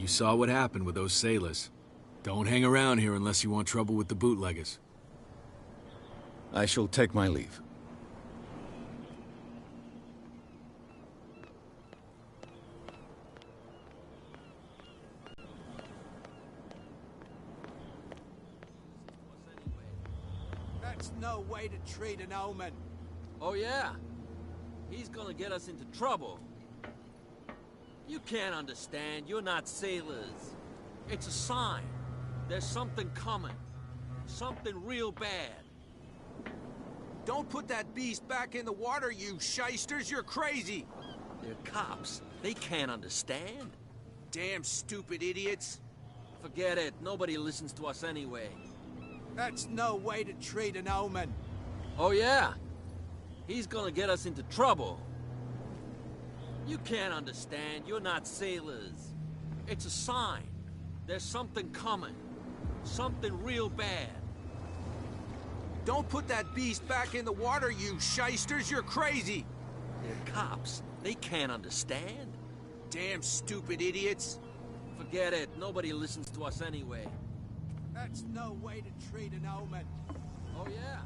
You saw what happened with those sailors. Don't hang around here unless you want trouble with the bootleggers. I shall take my leave. That's no way to treat an omen. Oh yeah? He's gonna get us into trouble. You can't understand, you're not sailors. It's a sign. There's something coming. Something real bad. Don't put that beast back in the water, you shysters! You're crazy! They're cops. They can't understand. Damn stupid idiots! Forget it. Nobody listens to us anyway. That's no way to treat an omen. Oh yeah? He's gonna get us into trouble. You can't understand. You're not sailors. It's a sign. There's something coming. Something real bad. Don't put that beast back in the water, you shysters! You're crazy! They're cops. They can't understand. Damn stupid idiots! Forget it. Nobody listens to us anyway. That's no way to treat an omen. Oh yeah?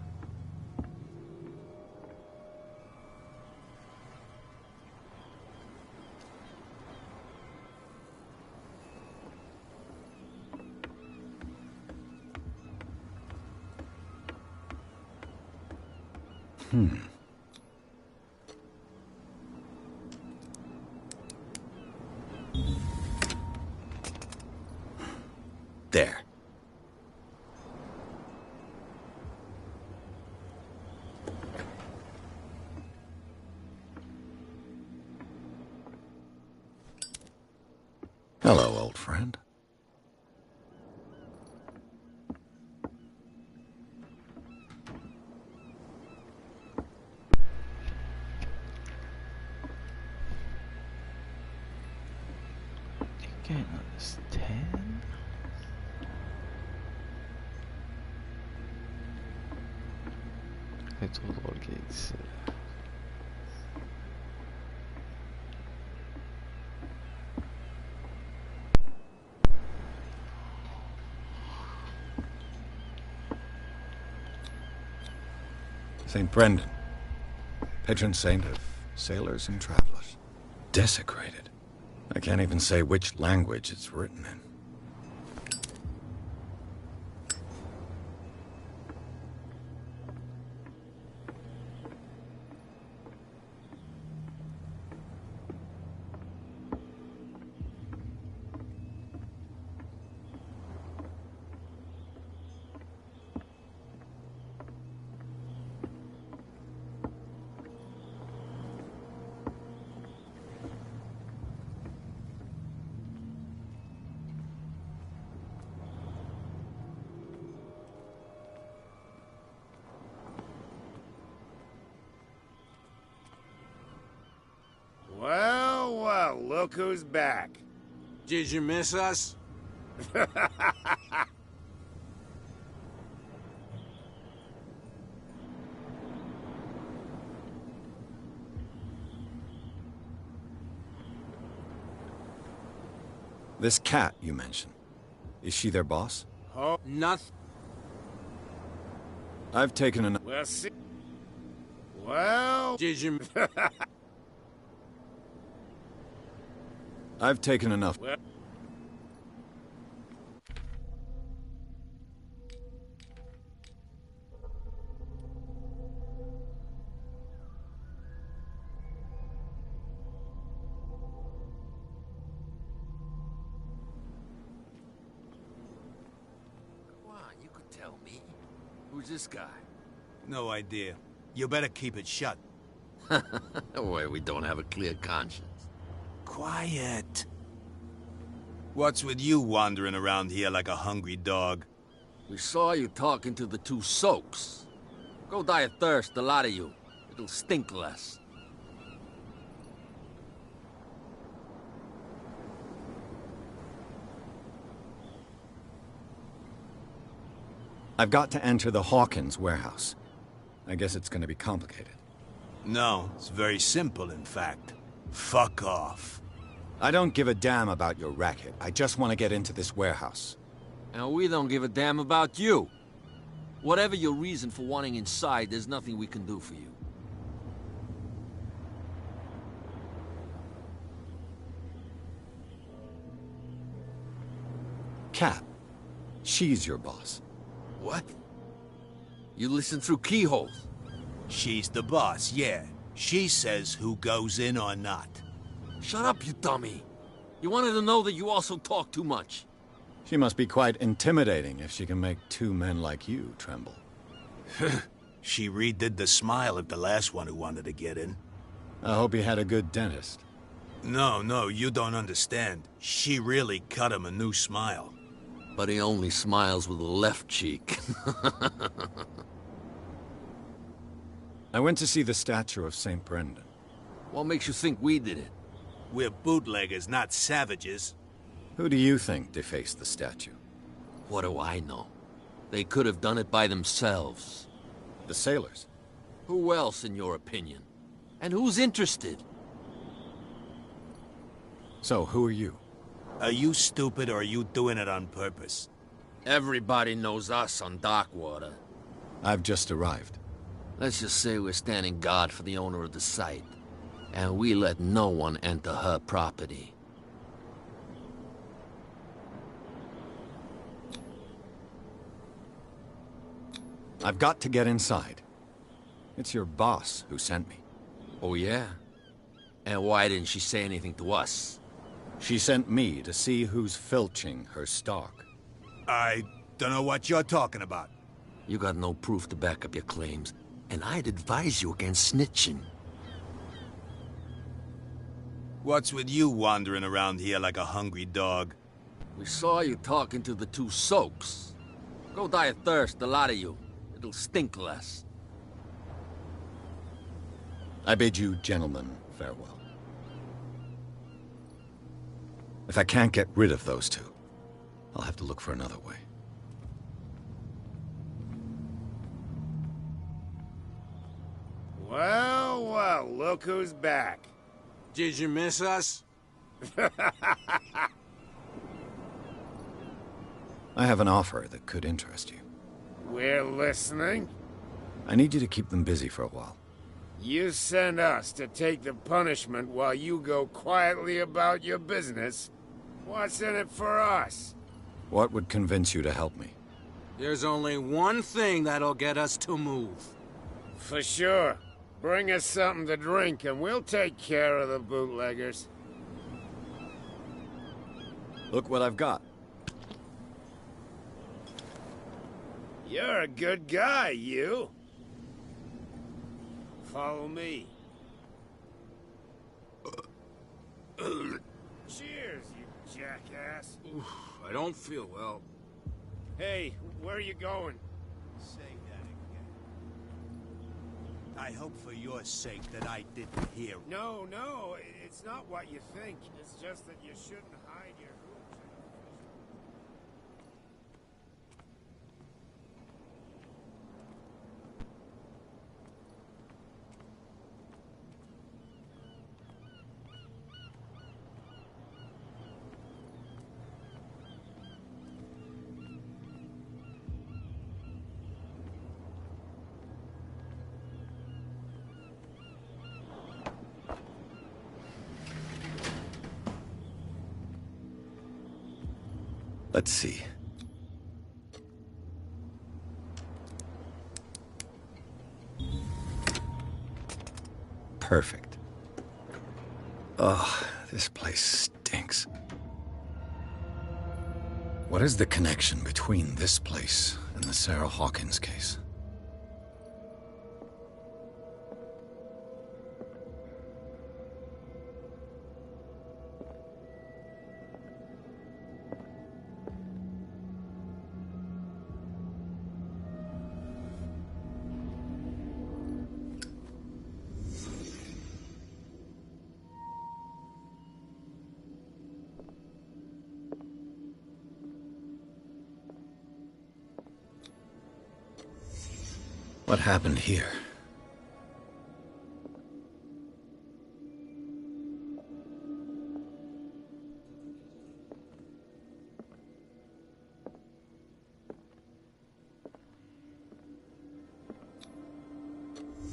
There. Hello, old friend. You can't understand? It's all Hawkins. St. Brendan, patron saint of sailors and travelers. Desecrated. I can't even say which language it's written in. Well, well, look who's back. Did you miss us? This cat you mentioned, is she their boss? Oh, nothing. I've taken enough. Well, see. Well, Did you? I've taken enough. well. Come on, you could tell me. Who's this guy? No idea. You better keep it shut. Wait, we don't have a clear conscience. Quiet. What's with you wandering around here like a hungry dog? We saw you talking to the two soaks. Go die of thirst, the lot of you. It'll stink less. I've got to enter the Hawkins warehouse. I guess it's going to be complicated. No, it's very simple, in fact. Fuck off. I don't give a damn about your racket. I just want to get into this warehouse. And we don't give a damn about you. Whatever your reason for wanting inside, there's nothing we can do for you. Cap. She's your boss. What? You listen through keyholes? She's the boss, yeah. She says who goes in or not. Shut up, you dummy. You wanted to know that you also talk too much. She must be quite intimidating if she can make two men like you tremble. She redid the smile of the last one who wanted to get in. I hope he had a good dentist. No, you don't understand. She really cut him a new smile. But he only smiles with the left cheek. I went to see the statue of St. Brendan. What makes you think we did it? We're bootleggers, not savages. Who do you think defaced the statue? What do I know? They could have done it by themselves. The sailors. Who else, in your opinion? And who's interested? So, who are you? Are you stupid or are you doing it on purpose? Everybody knows us on Darkwater. I've just arrived. Let's just say we're standing guard for the owner of the site. And we let no one enter her property. I've got to get inside. It's your boss who sent me. Oh, yeah? And why didn't she say anything to us? She sent me to see who's filching her stock. I don't know what you're talking about. You got no proof to back up your claims, and I'd advise you against snitching. What's with you wandering around here like a hungry dog? We saw you talking to the two soaks. Go die of thirst, the lot of you. It'll stink less. I bid you gentlemen farewell. If I can't get rid of those two, I'll have to look for another way. Well, look who's back. Did you miss us? I have an offer that could interest you. We're listening. I need you to keep them busy for a while. You send us to take the punishment while you go quietly about your business. What's in it for us? What would convince you to help me? There's only one thing that'll get us to move. For sure. Bring us something to drink and we'll take care of the bootleggers. Look what I've got. You're a good guy, you. Follow me. Cheers, you jackass. I don't feel well. Hey, where are you going? Say that again. I hope for your sake that I didn't hear. No, it's not what you think. It's just that you shouldn't hide your hoops. Let's see. Perfect. Oh, this place stinks. What is the connection between this place and the Sarah Hawkins case? What happened here?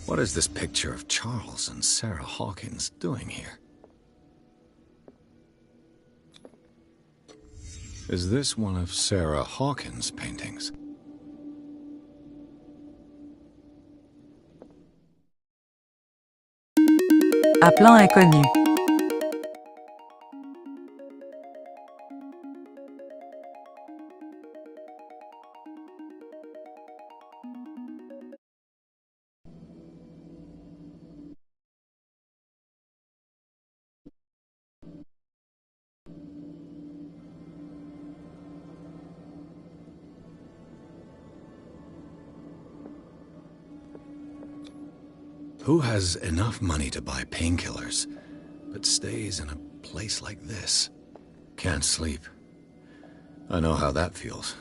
What is this picture of Charles and Sarah Hawkins doing here? Is this one of Sarah Hawkins' paintings? Appelant inconnu. Who has enough money to buy painkillers, but stays in a place like this? Can't sleep. I know how that feels.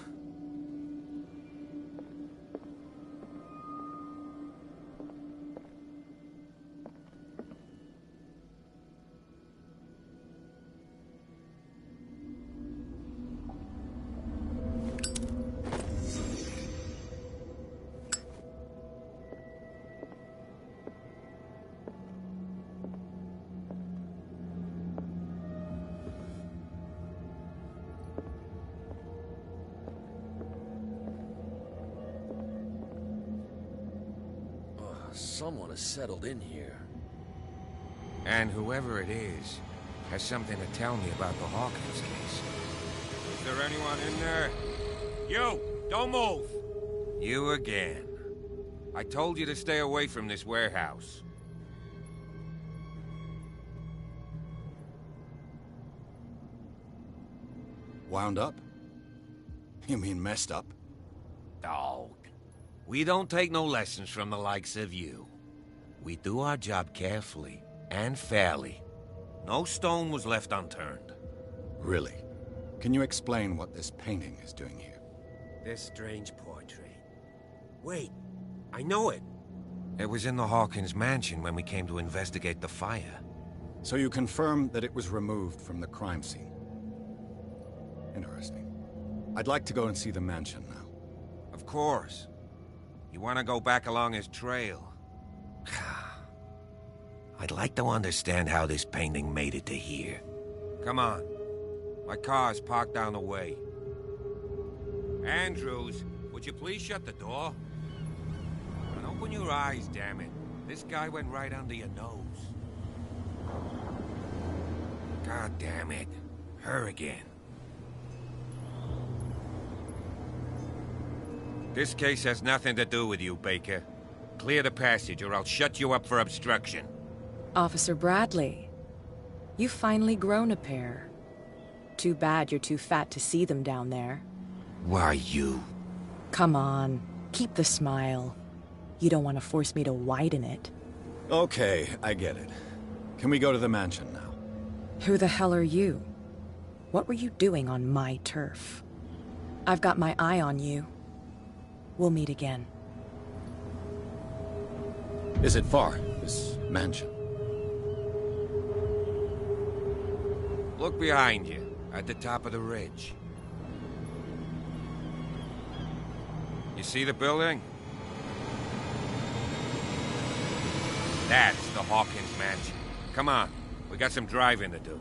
Someone has settled in here. And whoever it is has something to tell me about the Hawkins case. Is there anyone in there? You! Don't move! You again. I told you to stay away from this warehouse. Wound up? You mean messed up? Dog. We don't take no lessons from the likes of you. We do our job carefully and fairly. No stone was left unturned. Really? Can you explain what this painting is doing here? This strange portrait. Wait, I know it. It was in the Hawkins mansion when we came to investigate the fire. So you confirm that it was removed from the crime scene? Interesting. I'd like to go and see the mansion now. Of course. You want to go back along his trail? I'd like to understand how this painting made it to here. Come on. My car's parked down the way. Andrews, would you please shut the door? And open your eyes, damn it. This guy went right under your nose. God damn it. Her again. This case has nothing to do with you, Baker. Clear the passage, or I'll shut you up for obstruction. Officer Bradley, you've finally grown a pair. Too bad you're too fat to see them down there. Why, you? Come on, keep the smile. You don't want to force me to widen it. Okay, I get it. Can we go to the mansion now? Who the hell are you? What were you doing on my turf? I've got my eye on you. We'll meet again. Is it far, this mansion? Look behind you, at the top of the ridge. You see the building? That's the Hawkins mansion. Come on, we got some driving to do.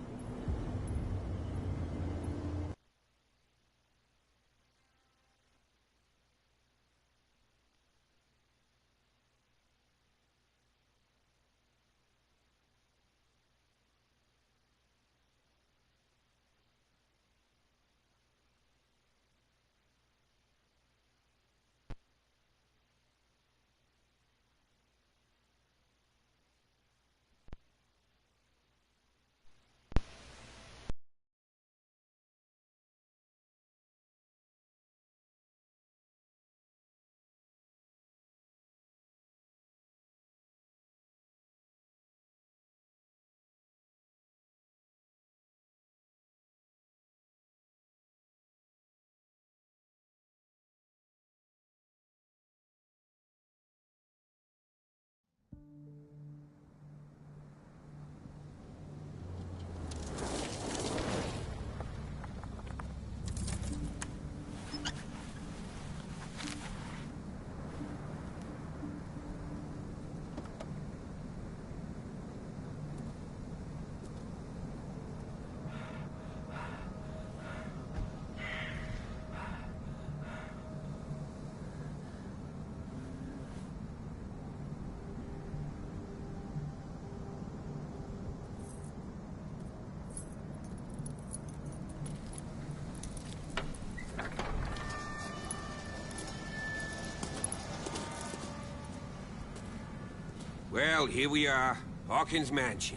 Well, here we are. Hawkins Mansion.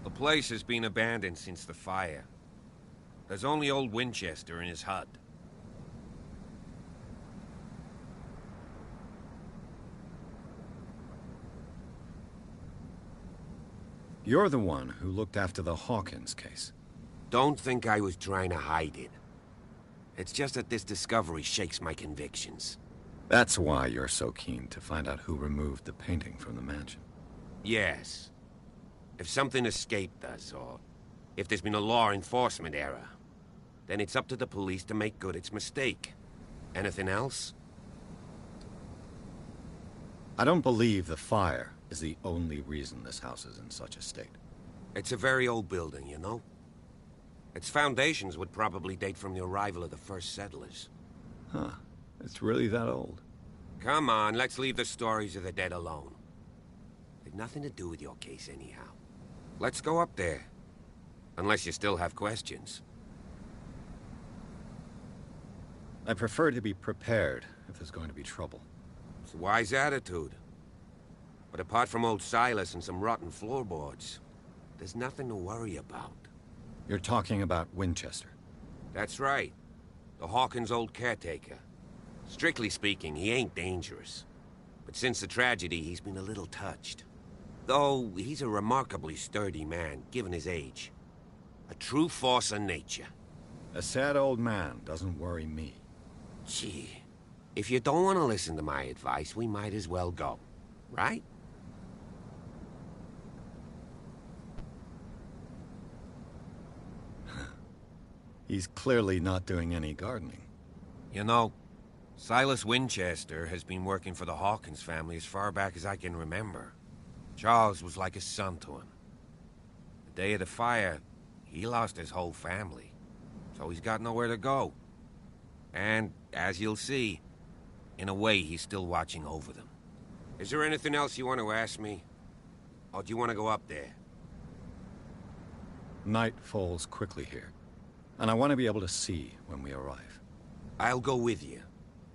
The place has been abandoned since the fire. There's only old Winchester in his hut. You're the one who looked after the Hawkins case. Don't think I was trying to hide it. It's just that this discovery shakes my convictions. That's why you're so keen to find out who removed the painting from the mansion. Yes. If something escaped us, or if there's been a law enforcement error, then it's up to the police to make good its mistake. Anything else? I don't believe the fire is the only reason this house is in such a state. It's a very old building, you know? Its foundations would probably date from the arrival of the first settlers. Huh. It's really that old. Come on, let's leave the stories of the dead alone. They've nothing to do with your case anyhow. Let's go up there. Unless you still have questions. I prefer to be prepared if there's going to be trouble. It's a wise attitude. But apart from old Silas and some rotten floorboards, there's nothing to worry about. You're talking about Winchester? That's right. The Hawkins' old caretaker. Strictly speaking, he ain't dangerous. But since the tragedy, he's been a little touched. Though, he's a remarkably sturdy man, given his age. A true force of nature. A sad old man doesn't worry me. Gee, if you don't want to listen to my advice, we might as well go. Right? He's clearly not doing any gardening. You know, Silas Winchester has been working for the Hawkins family as far back as I can remember. Charles was like a son to him. The day of the fire, he lost his whole family. So he's got nowhere to go. And, as you'll see, in a way, he's still watching over them. Is there anything else you want to ask me? Or do you want to go up there? Night falls quickly here, and I want to be able to see when we arrive. I'll go with you,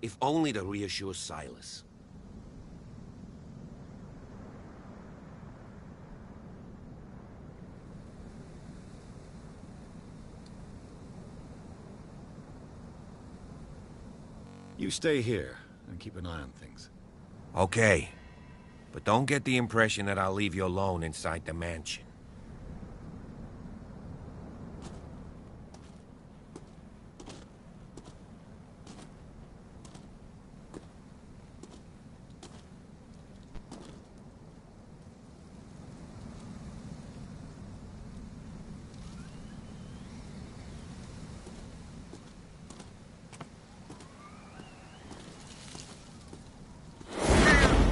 if only to reassure Silas. You stay here and keep an eye on things. Okay. But don't get the impression that I'll leave you alone inside the mansion.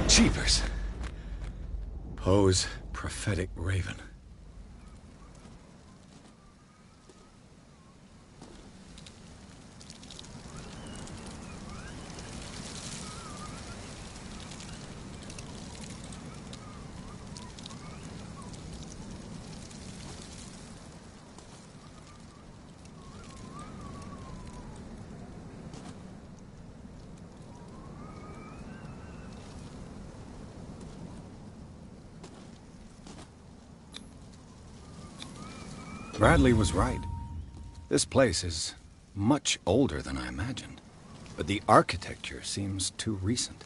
Jeepers! Poe's prophetic raven. Bradley was right. This place is much older than I imagined, but the architecture seems too recent.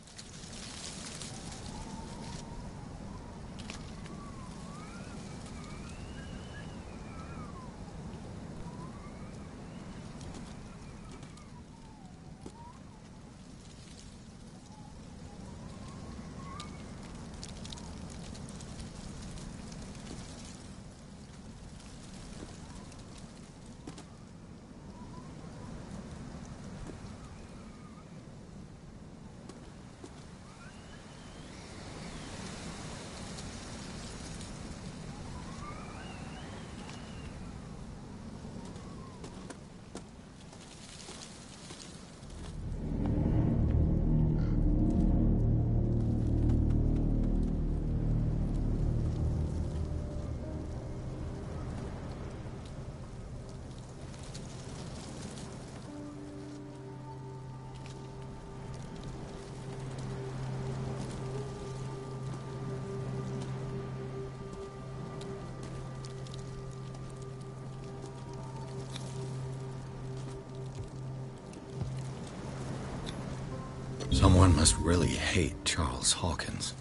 Someone must really hate Charles Hawkins.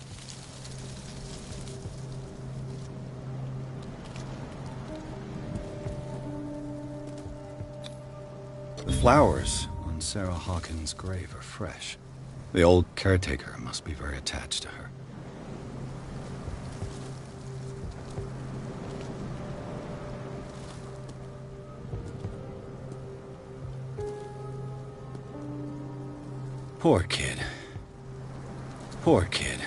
The flowers on Sarah Hawkins' grave are fresh. The old caretaker must be very attached to her. Poor kid. Poor kid.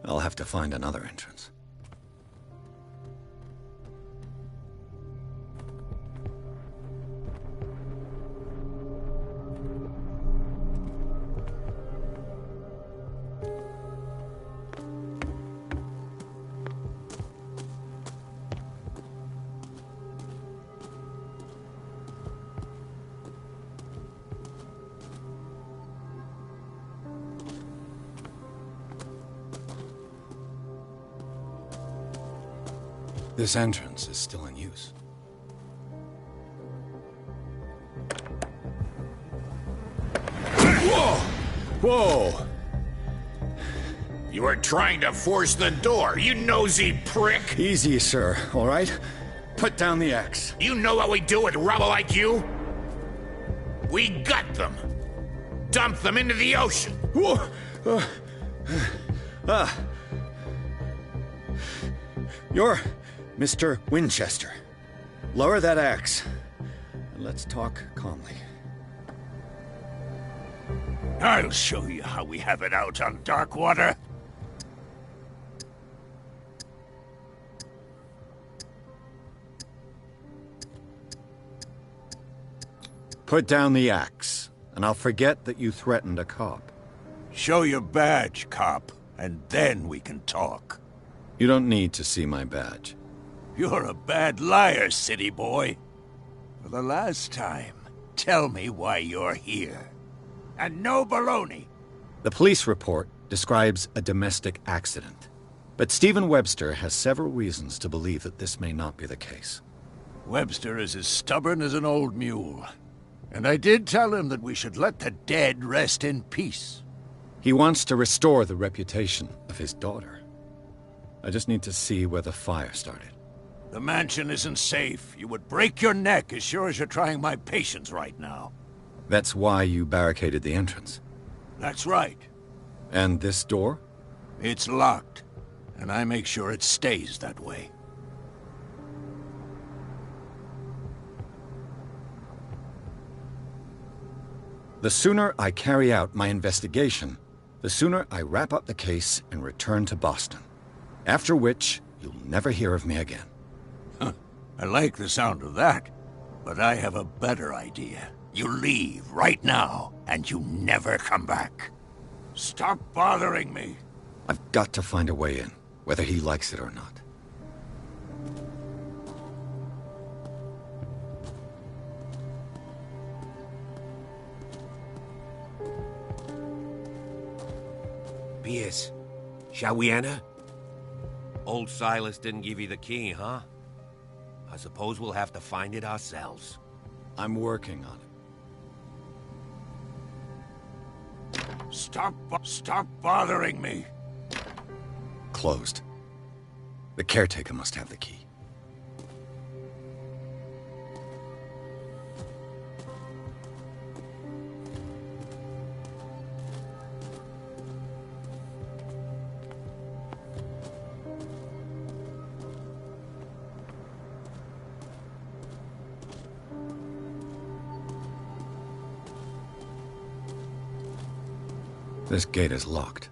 I'll have to find another entrance. This entrance is still in use. Whoa! Whoa! You were trying to force the door, you nosy prick! Easy, sir, all right? Put down the axe. You know what we do with rubble like you? We gut them. Dump them into the ocean. Whoa! You're Mr. Winchester. Lower that axe, and let's talk calmly. I'll show you how we have it out on Darkwater. Put down the axe, and I'll forget that you threatened a cop. Show your badge, cop, and then we can talk. You don't need to see my badge. You're a bad liar, city boy. For the last time, tell me why you're here. And no baloney. The police report describes a domestic accident. But Stephen Webster has several reasons to believe that this may not be the case. Webster is as stubborn as an old mule. And I did tell him that we should let the dead rest in peace. He wants to restore the reputation of his daughter. I just need to see where the fire started. The mansion isn't safe. You would break your neck as sure as you're trying my patience right now. That's why you barricaded the entrance? That's right. And this door? It's locked, and I make sure it stays that way. The sooner I carry out my investigation, the sooner I wrap up the case and return to Boston. After which, you'll never hear of me again. I like the sound of that, but I have a better idea. You leave right now, and you never come back. Stop bothering me. I've got to find a way in, whether he likes it or not. Pierce, shall we enter? Old Silas didn't give you the key, huh? I suppose we'll have to find it ourselves. I'm working on it. Stop bothering me. Closed. The caretaker must have the key. This gate is locked.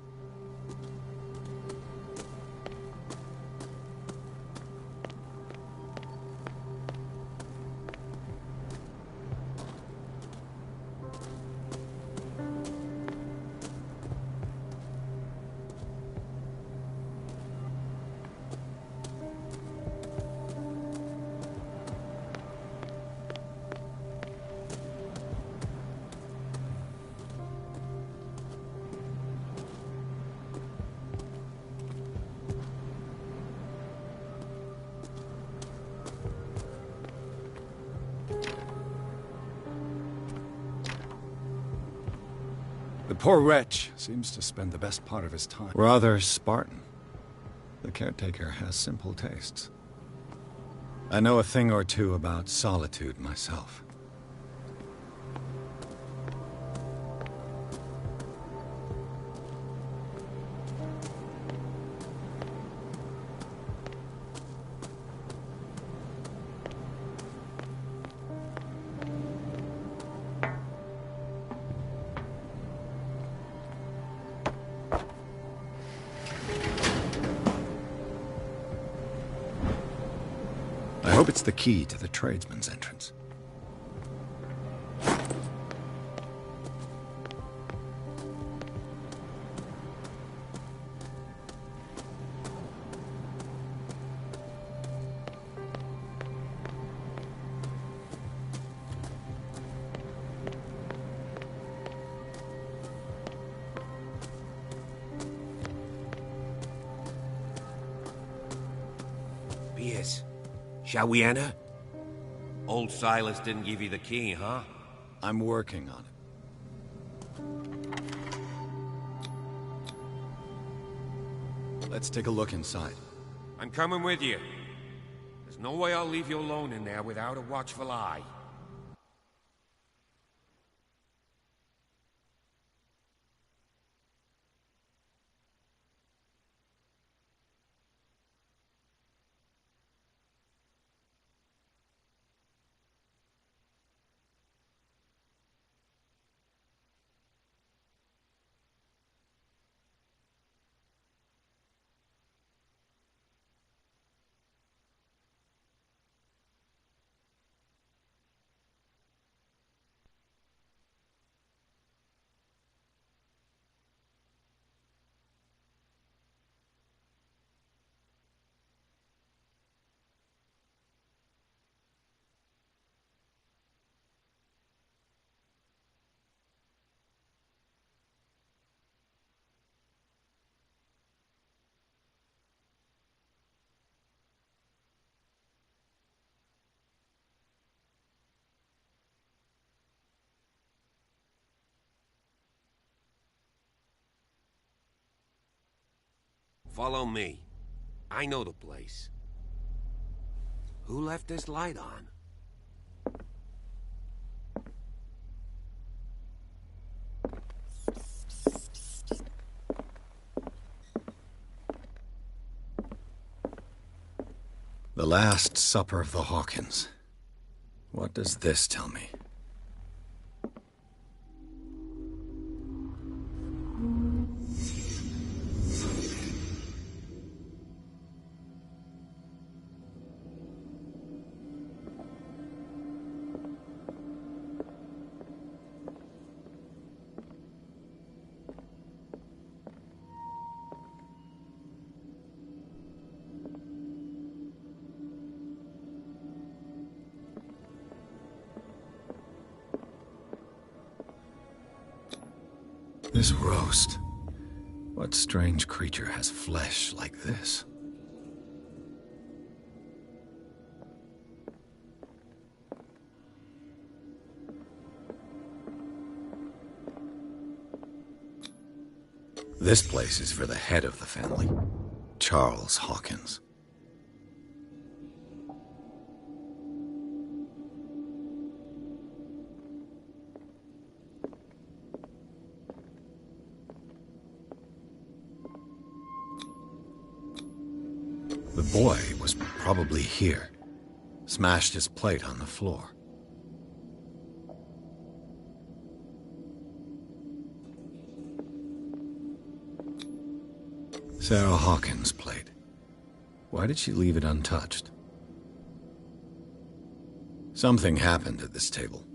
The poor wretch seems to spend the best part of his time. Rather Spartan. The caretaker has simple tastes. I know a thing or two about solitude myself. I hope it's the key to the tradesman's entrance. Pierce, shall we enter? Old Silas didn't give you the key, huh? I'm working on it. Let's take a look inside. I'm coming with you. There's no way I'll leave you alone in there without a watchful eye. Follow me. I know the place. Who left this light on? The Last Supper of the Hawkins. What does this tell me? This roast. What strange creature has flesh like this? This place is for the head of the family, Charles Hawkins. The boy was probably here, smashed his plate on the floor. Sarah Hawkins' plate. Why did she leave it untouched? Something happened at this table.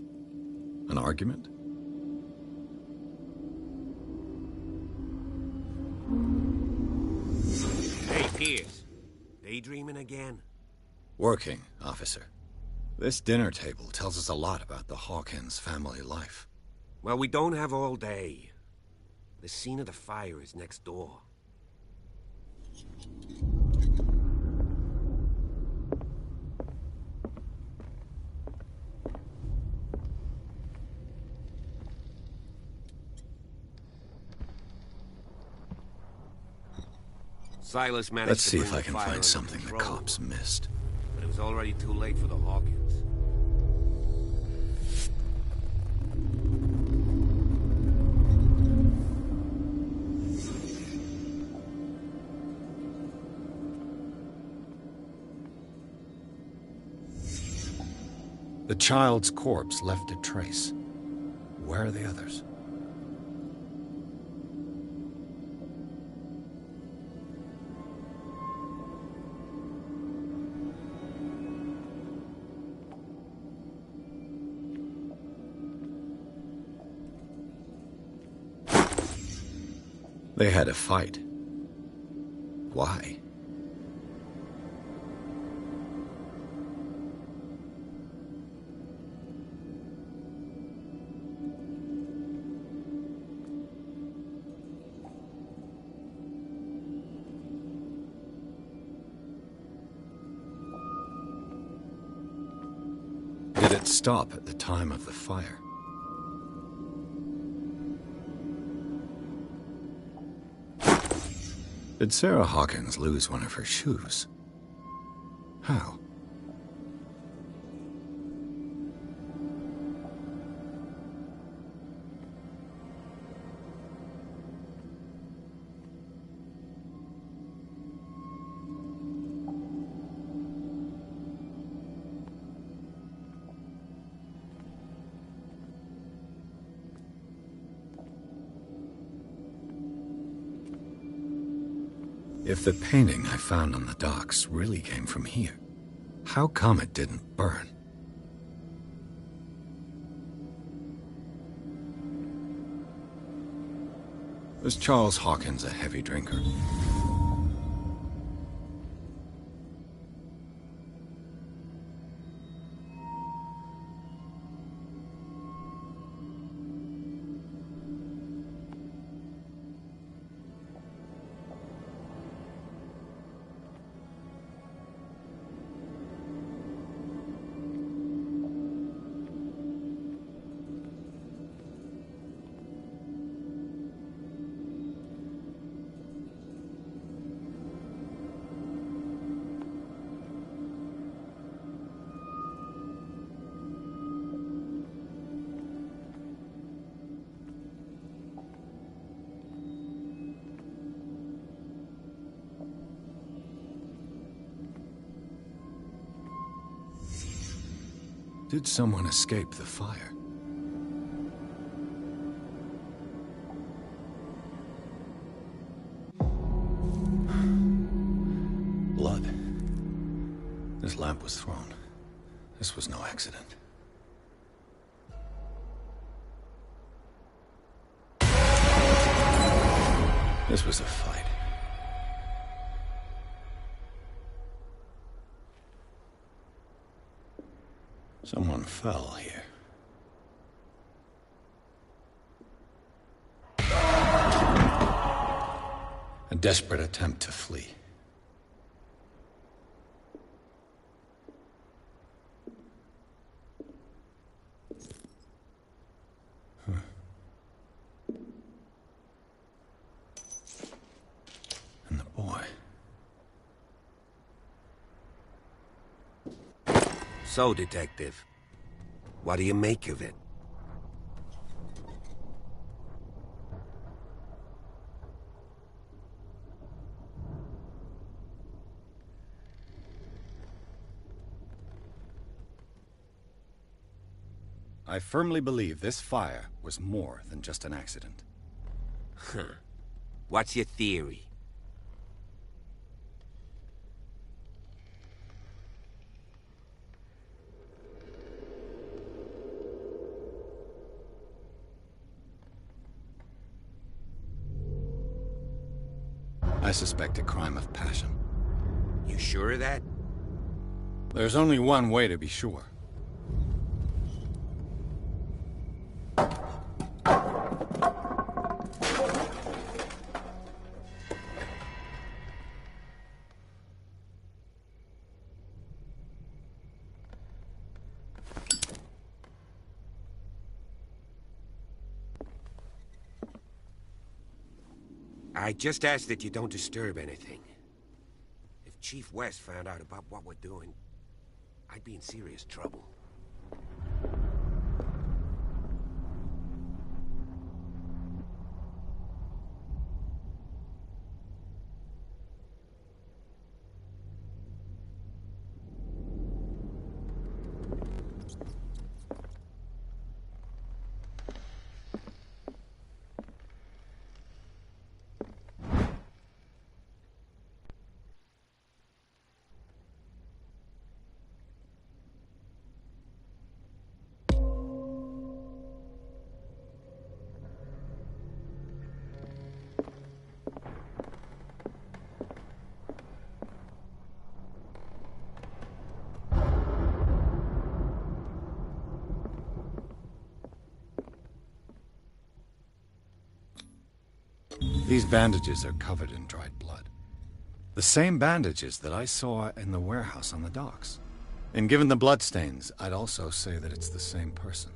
An argument? Hey, Pierce. Daydreaming again? Working, officer. This dinner table tells us a lot about the Hawkins family life. Well, we don't have all day. The scene of the fire is next door. Silas managed Let's to see bring if I the can fire find under something the control, cops missed. but it was already too late for the Hawkins. The child's corpse left a trace. Where are the others? They had a fight. Why? Did it stop at the time of the fire? Did Sarah Hawkins lose one of her shoes? How? If the painting I found on the docks really came from here, how come it didn't burn? Was Charles Hawkins a heavy drinker? Did someone escape the fire? Blood. This lamp was thrown. This was no accident. This was a fight. Someone fell here. A desperate attempt to flee. And the boy. So, Detective, what do you make of it? I firmly believe this fire was more than just an accident. Huh. What's your theory? I suspect a crime of passion. You sure of that? There's only one way to be sure. I just ask that you don't disturb anything. If Chief West found out about what we're doing, I'd be in serious trouble. These bandages are covered in dried blood. The same bandages that I saw in the warehouse on the docks. And given the bloodstains, I'd also say that it's the same person.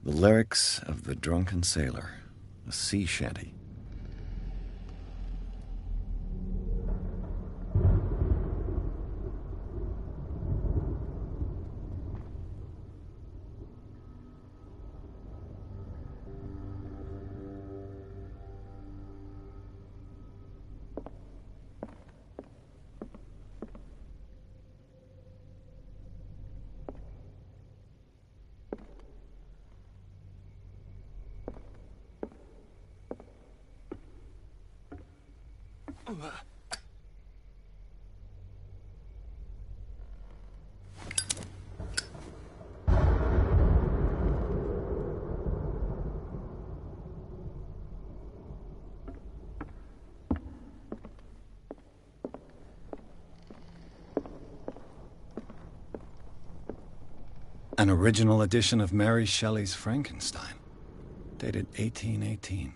The lyrics of the drunken sailor, a sea shanty. An original edition of Mary Shelley's Frankenstein, dated 1818.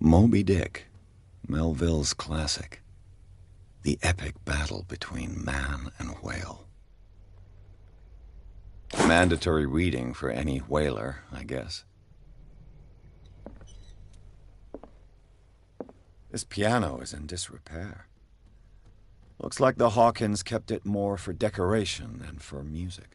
Moby Dick, Melville's classic. The epic battle between man and whale. Mandatory reading for any whaler, I guess. This piano is in disrepair. Looks like the Hawkins kept it more for decoration than for music.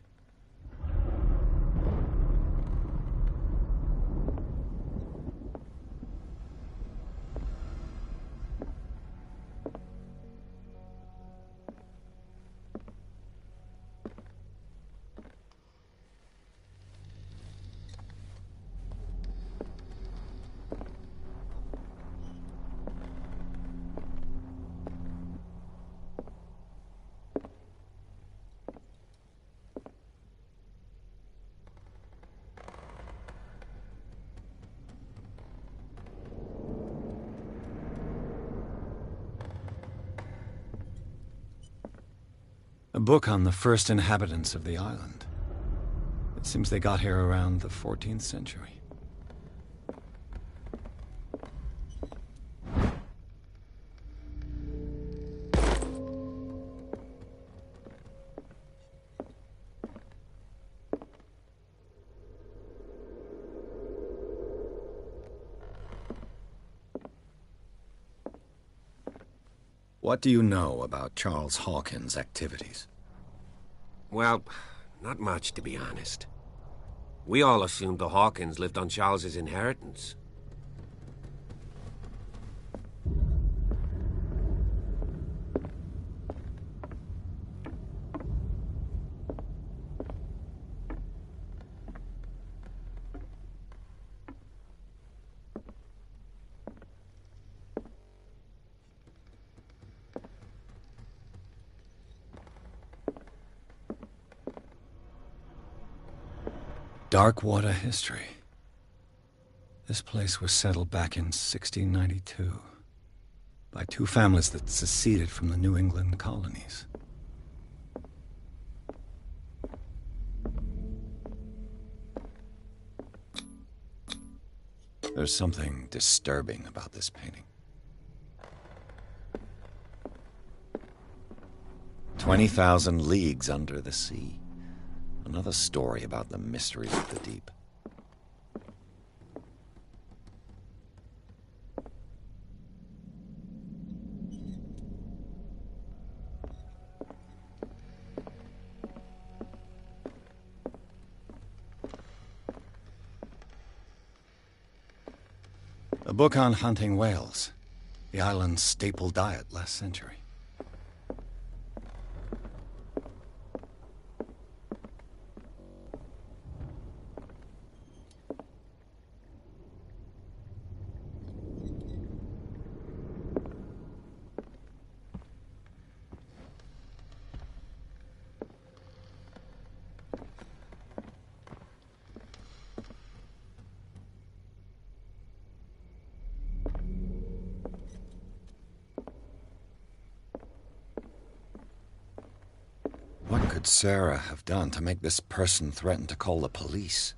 A book on the first inhabitants of the island. It seems they got here around the 14th century. What do you know about Charles Hawkins' activities? Well, not much, to be honest. We all assumed the Hawkins lived on Charles's inheritance. Darkwater history. This place was settled back in 1692 by two families that seceded from the New England colonies. There's something disturbing about this painting. 20,000 leagues under the sea. Another story about the mysteries of the deep. A book on hunting whales, the island's staple diet last century. What could Sarah have done to make this person threaten to call the police?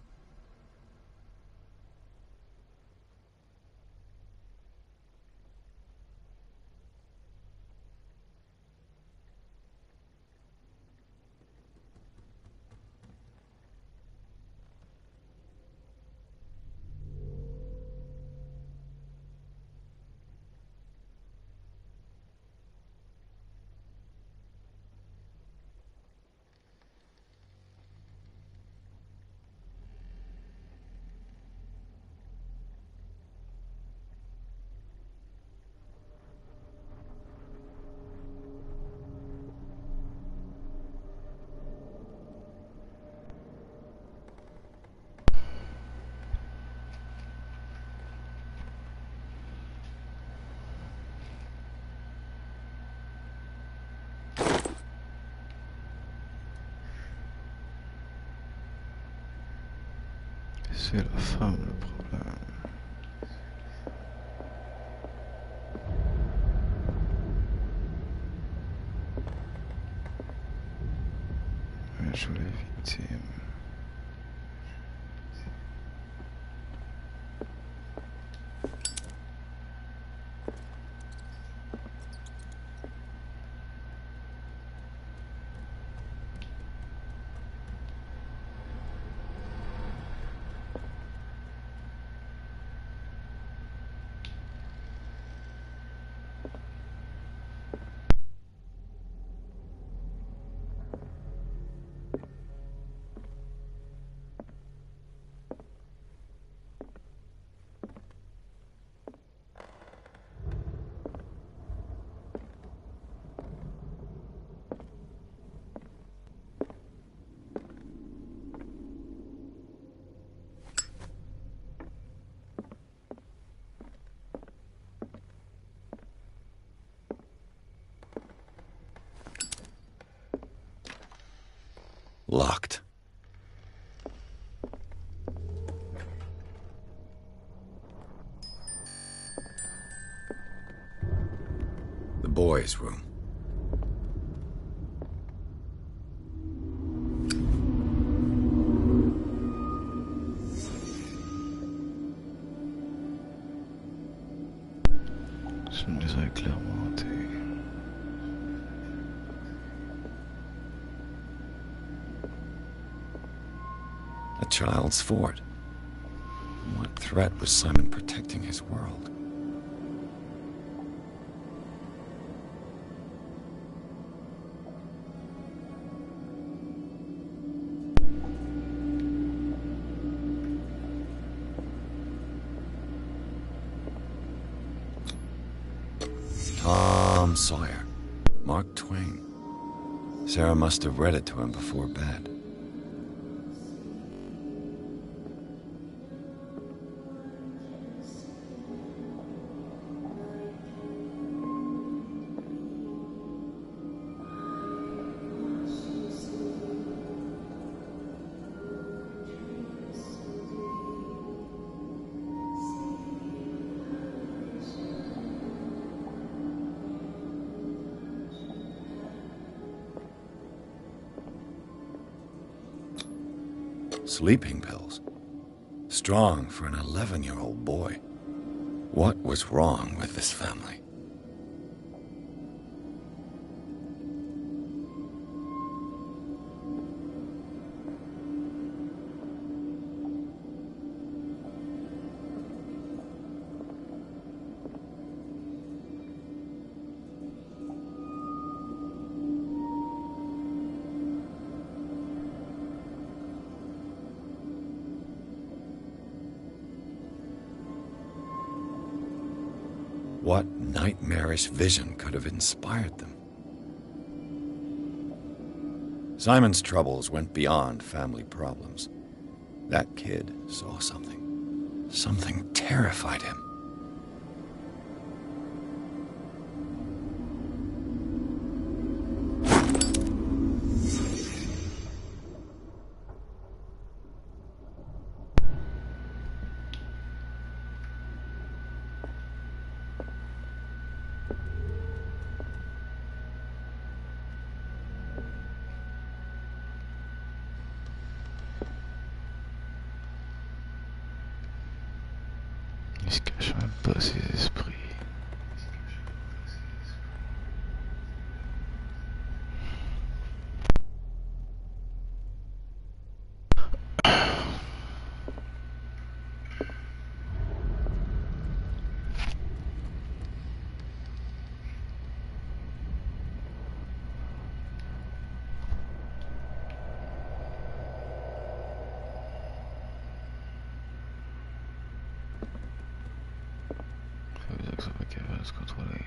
C'est la femme le problème. Elle joue les victimes. Locked. The boys' room. child's fort. What threat was Simon protecting his world? Tom Sawyer. Mark Twain. Sarah must have read it to him before bed. Sleeping pills. Strong for an 11-year-old boy. What was wrong with this family? What nightmarish vision could have inspired them? Simon's troubles went beyond family problems. That kid saw something. Something terrified him. Il se cache même pas ses esprits. Ça va qu'elle va se contrôler.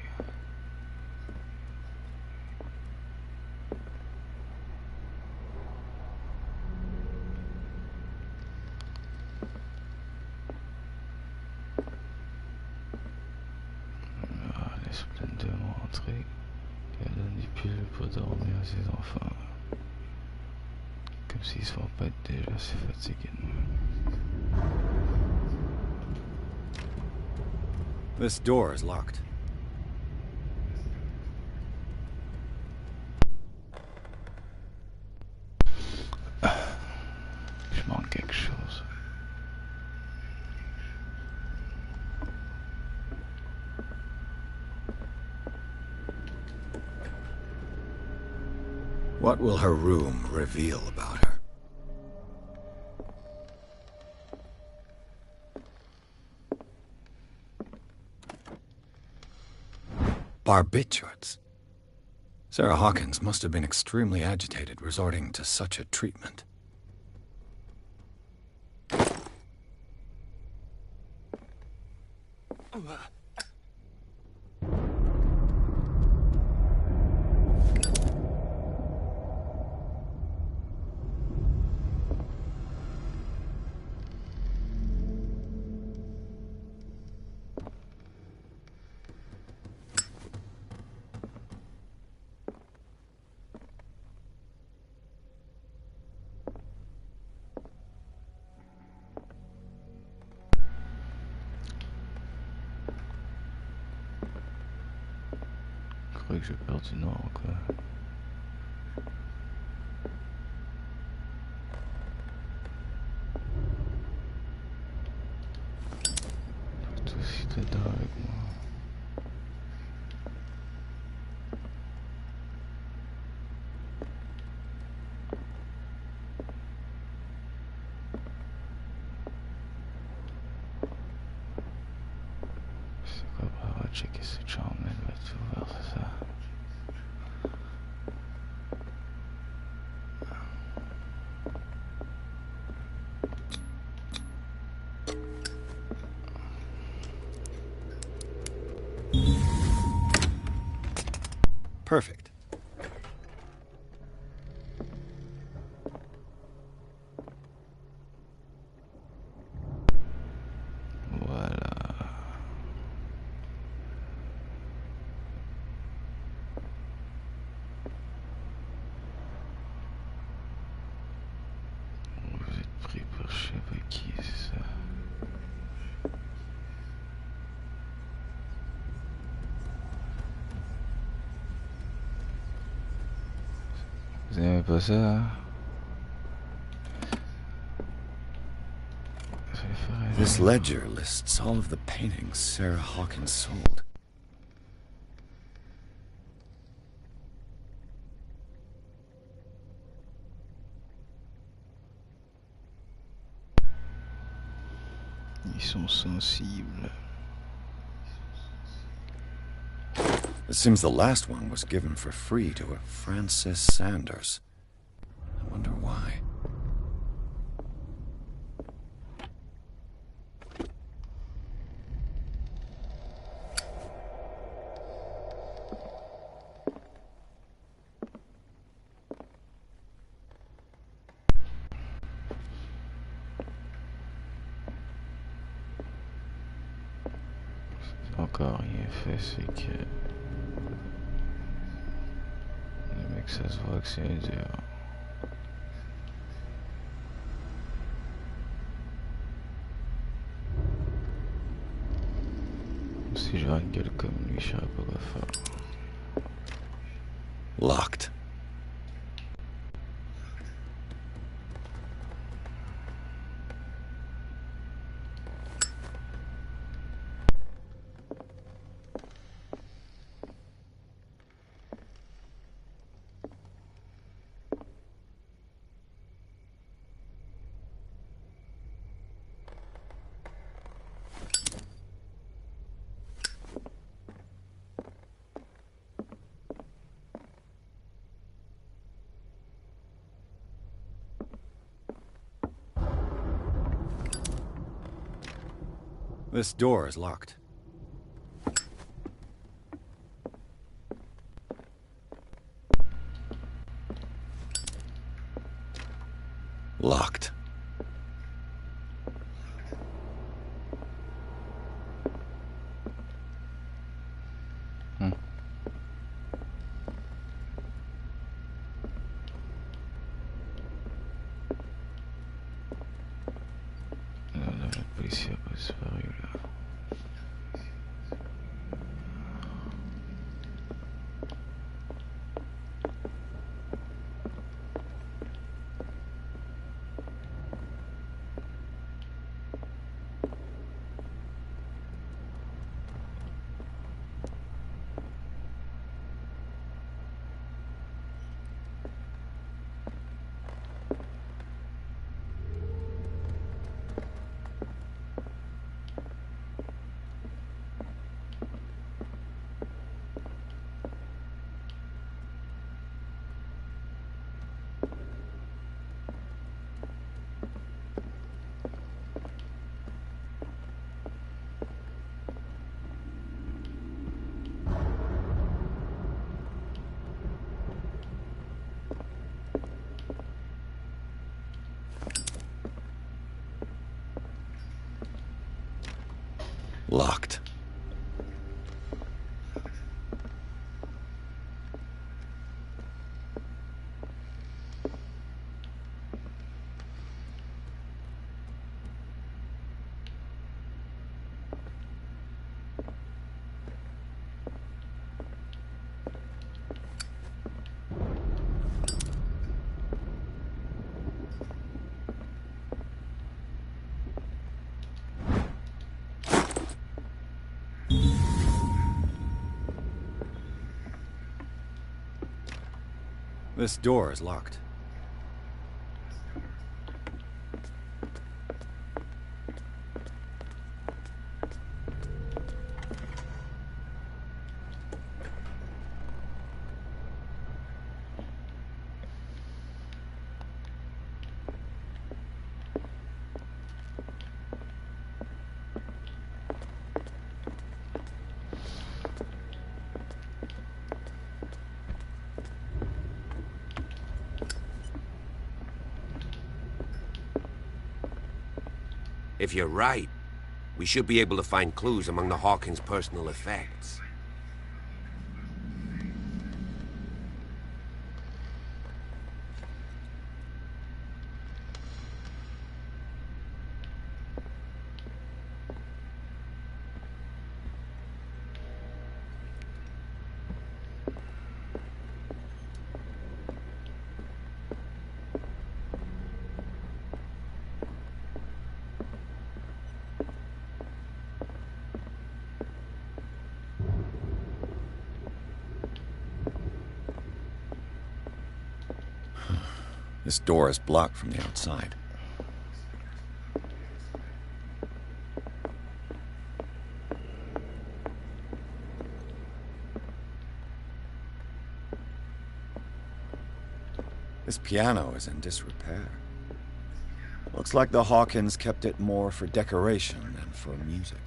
Laisse pleine de rentrer et elle donne des pilules pour dormir à ses enfants. Comme s'ils ne sont pas déjà assez fatigués de moi. This door is locked. Je manque quelque chose. What will her room reveal about her? Barbiturates. Sarah Hawkins must have been extremely agitated resorting to such a treatment. Je crois que j'ai perdu Nord, quoi. Toi aussi t'es là avec moi. Perfect. Voilà. Vous êtes pris par je sais pas qui, c'est ça. Vous aimez pas ça, hein? This ledger lists all of the paintings Sarah Hawkins sold. Ils sont sensibles. It seems the last one was given for free to a Francis Sanders. I wonder why. Encore rien fait, c'est que le mec, ça se voit que c'est dur. Si j'aurais une gueule comme lui, je saurais pas quoi faire. Locked. This door is locked. Locked. La police a pas disparu là. Locked. This door is locked. If you're right, we should be able to find clues among the Hawkins' personal effects. This door is blocked from the outside. This piano is in disrepair. Looks like the Hawkins kept it more for decoration than for music.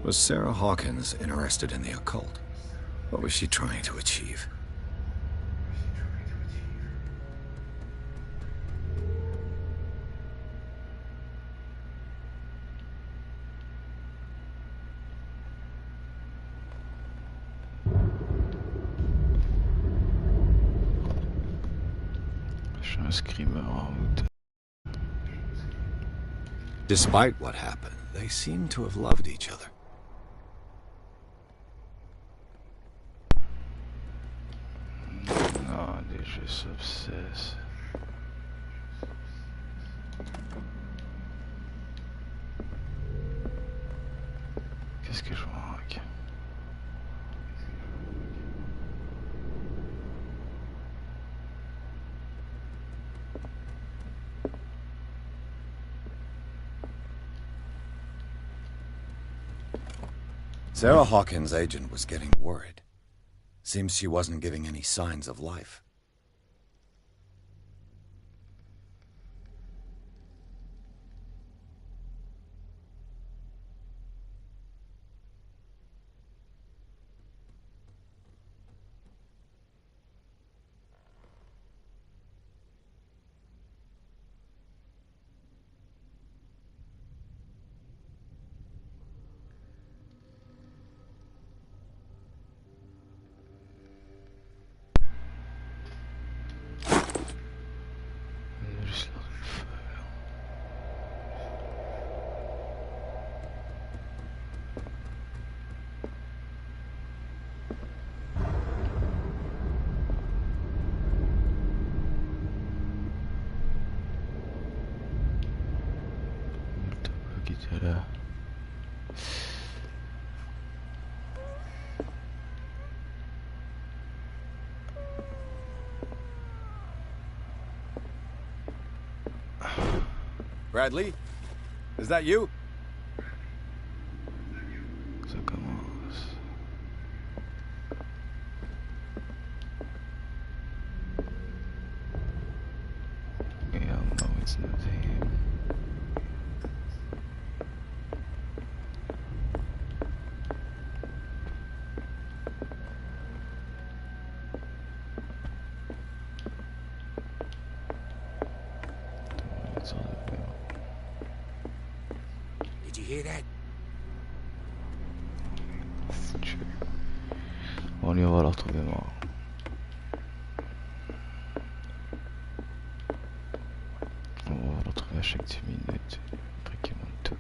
Was Sarah Hawkins interested in the occult? What was she trying to achieve? Despite what happened, they seem to have loved each other. Non, des jeux s'obsessent. Qu'est-ce que je manque? Sarah Hawkins' agent was getting worried. Seems she wasn't giving any signs of life. Bradley? Is that you? Ça commence. Yeah, no, it's not him. Did you hear that? True. On y va la retrouver moi. On va la retrouver à chaque 10 minutes. Tranquillement tout.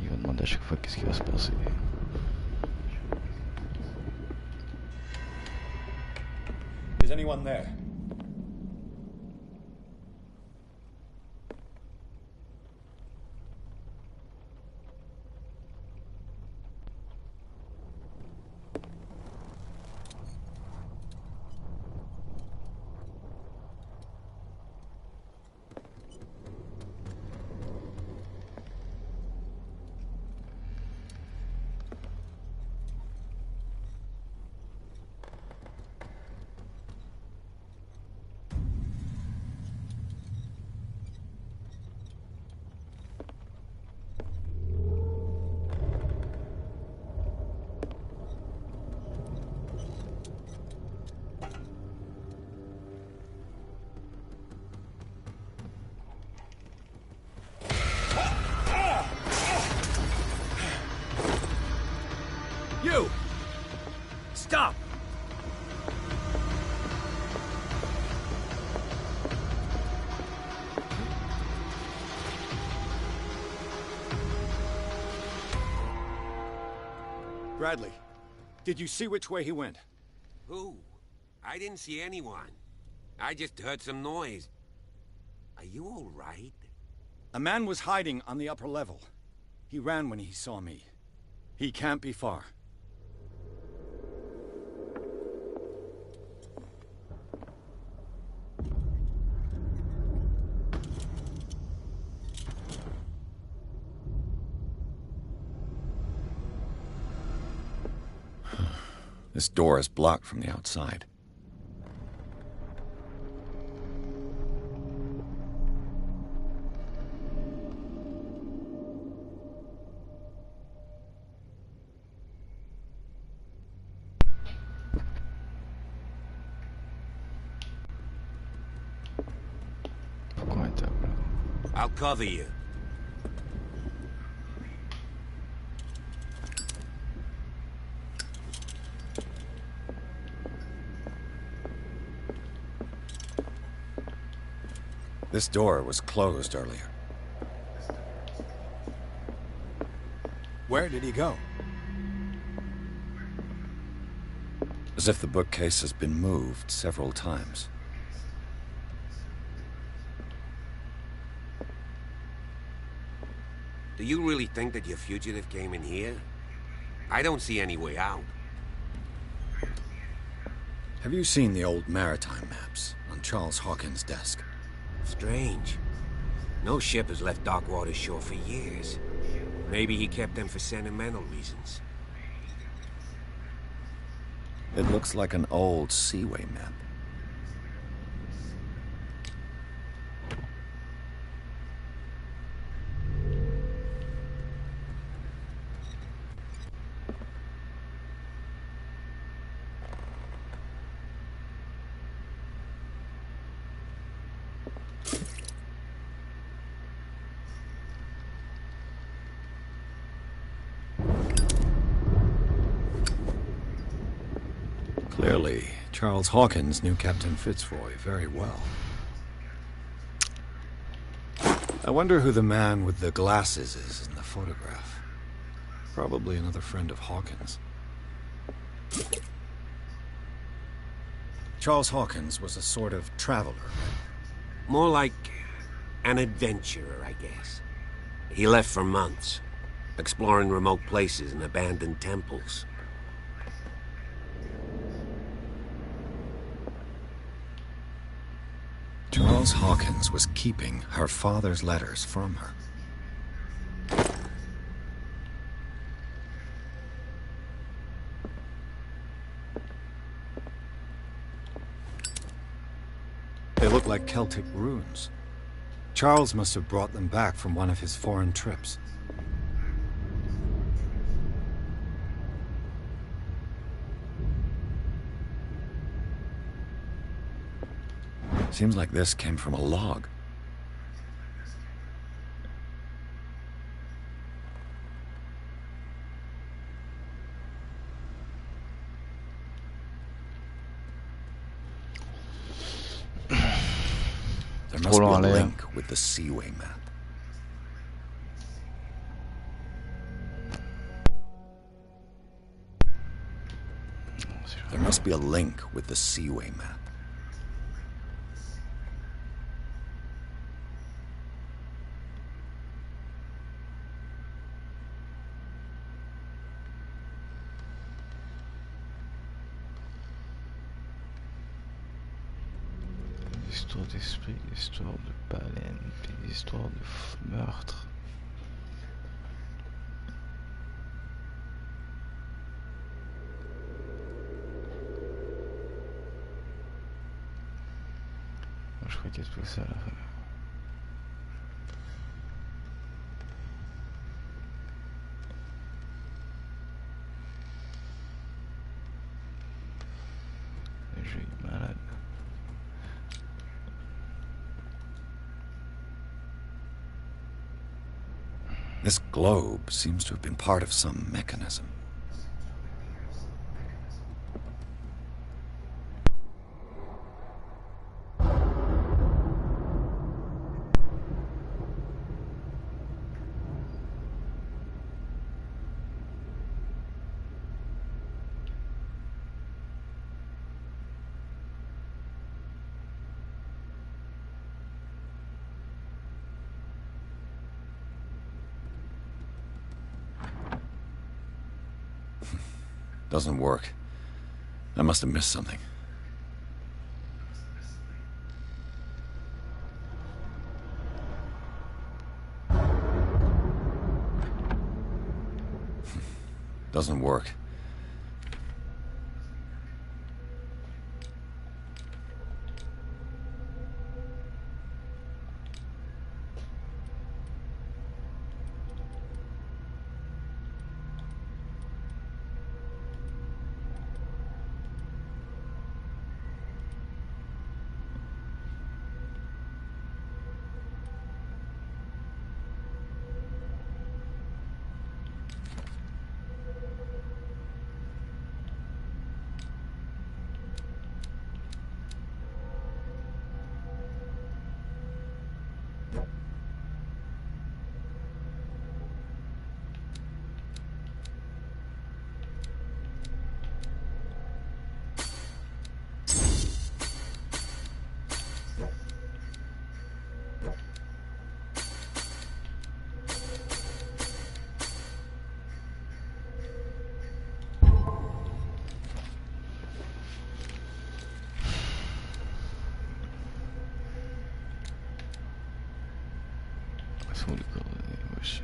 Il va demander à chaque fois qu'est-ce qui va se passer. Is anyone there? You! Stop! Bradley, did you see which way he went? Who? I didn't see anyone. I just heard some noise. Are you all right? A man was hiding on the upper level. He ran when he saw me. He can't be far. This door is blocked from the outside. I'll cover you. This door was closed earlier. Where did he go? As if the bookcase has been moved several times. Do you really think that your fugitive came in here? I don't see any way out. Have you seen the old maritime maps on Charles Hawkins' desk? Strange. No ship has left Darkwater shore for years. Maybe he kept them for sentimental reasons. It looks like an old seaway map. Clearly, Charles Hawkins knew Captain Fitzroy very well. I wonder who the man with the glasses is in the photograph. Probably another friend of Hawkins. Charles Hawkins was a sort of traveler. More like an adventurer, I guess. He left for months, exploring remote places and abandoned temples. Charles Hawkins was keeping her father's letters from her. They look like Celtic runes. Charles must have brought them back from one of his foreign trips. Seems like this came from a log. must be volant a en l'air. link with the Seaway map. There must be a link with the Seaway map. Des histoires d'esprit, des histoires de baleines, des histoires de meurtre. Je crois qu'il y a tout ça à la fin. Le jeu est malade. This globe seems to have been part of some mechanism. Doesn't work. I must have missed something. Doesn't work. Faut les coordonnées, wesh.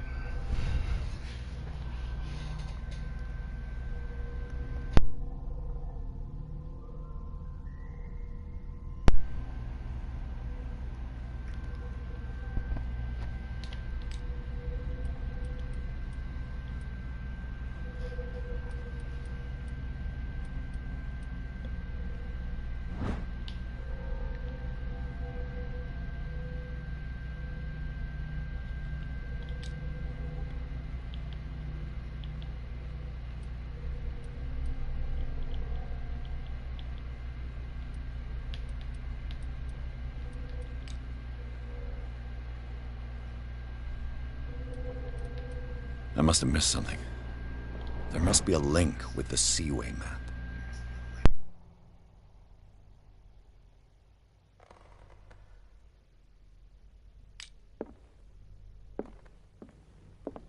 I must have missed something. There must be a link with the Seaway map.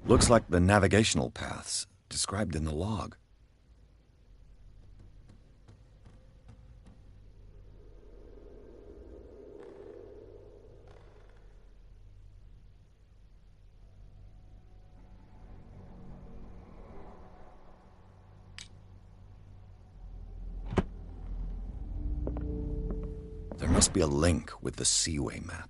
Looks like the navigational paths described in the log. There must be a link with the Seaway map.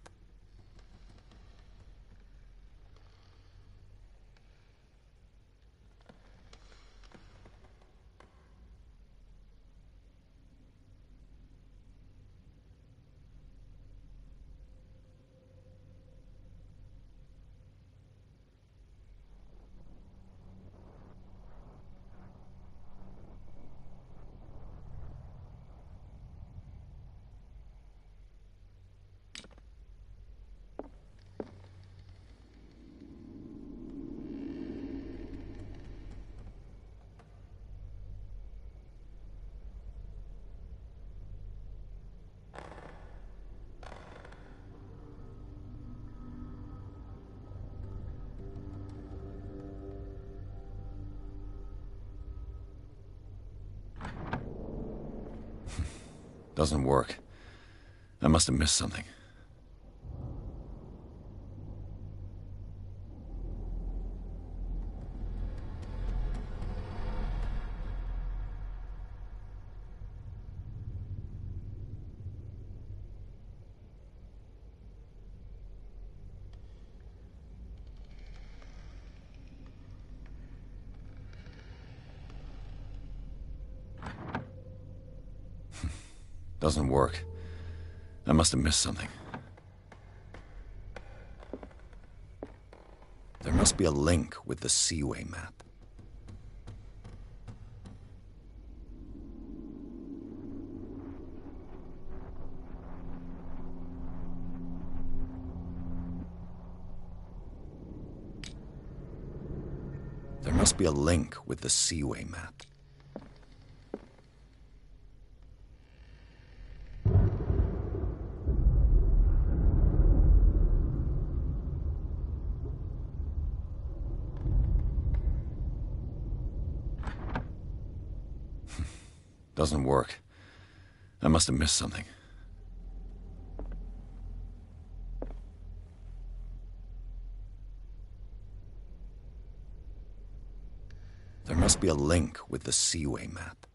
Doesn't work. I must have missed something. Doesn't work. I must have missed something. There must be a link with the Seaway map. There must be a link with the Seaway map. Doesn't work. I must have missed something. There must be a link with the Seaway map.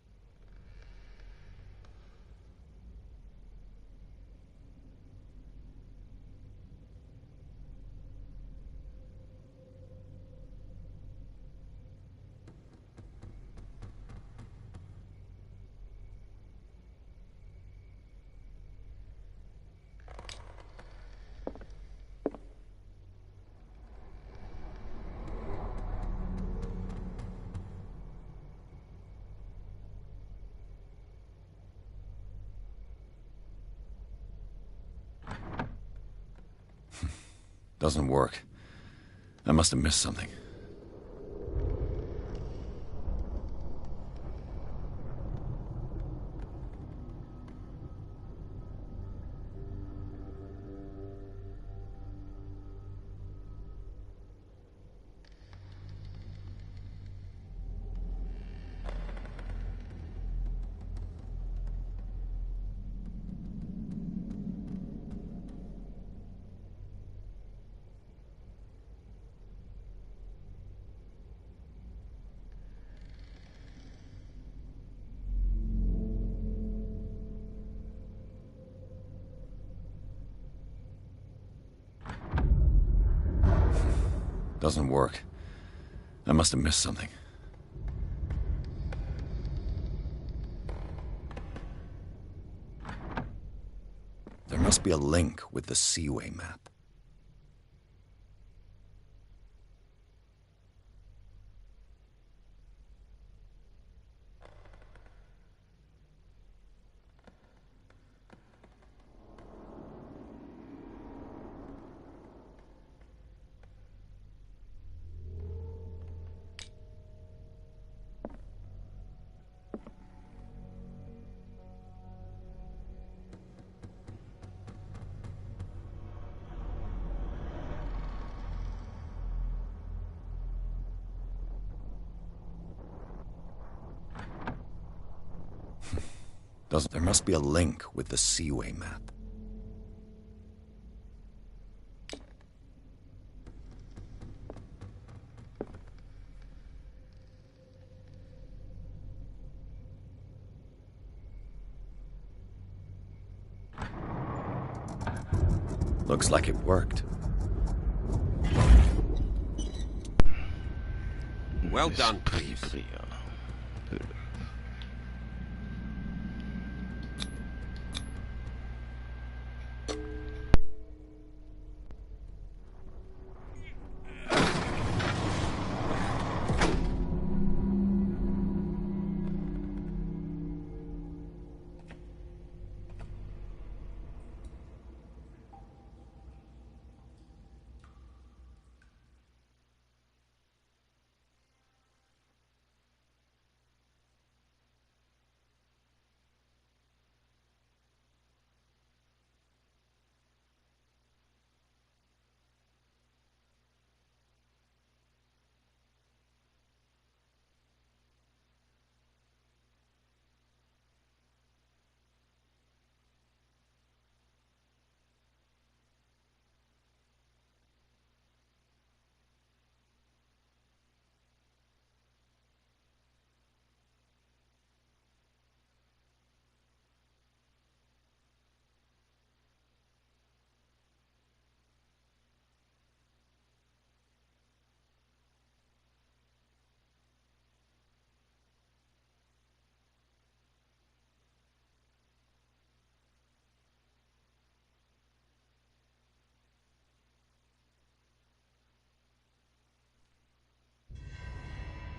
Doesn't work. I must have missed something. Doesn't work. I must have missed something. There must be a link with the Seaway map. There must be a link with the Seaway map. Looks like it worked. Well done, please.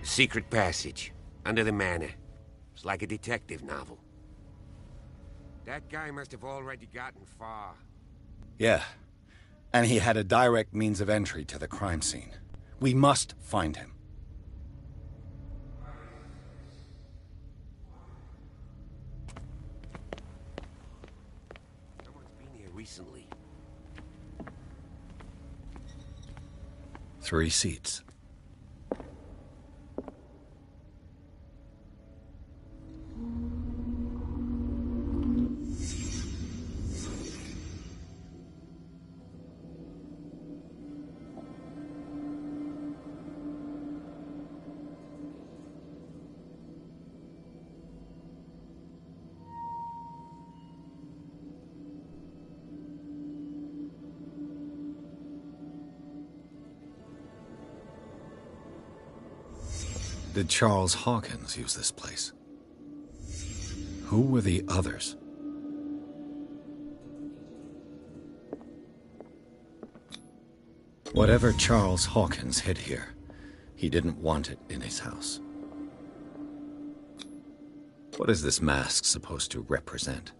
Secret passage, under the manor. It's like a detective novel. That guy must have already gotten far. Yeah. And he had a direct means of entry to the crime scene. We must find him. Someone's been here recently. 3 seats. Did Charles Hawkins use this place? Who were the others? Whatever Charles Hawkins hid here, he didn't want it in his house. What is this mask supposed to represent?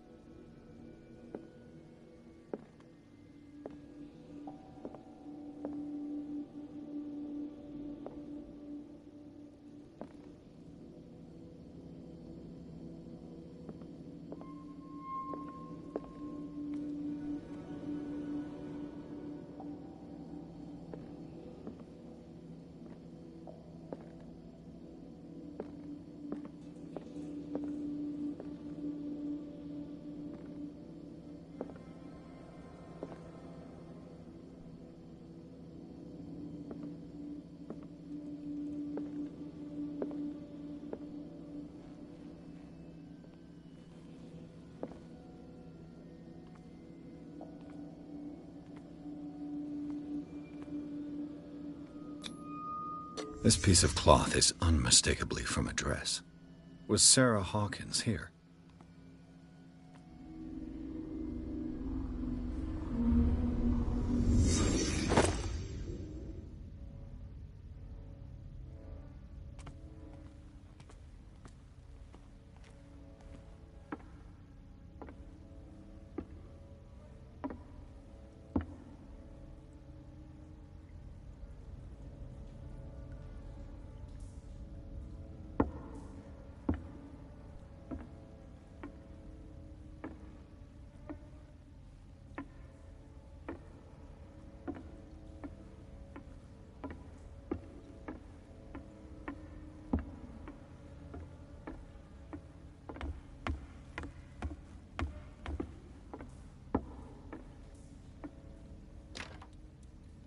This piece of cloth is unmistakably from a dress. Was Sarah Hawkins here?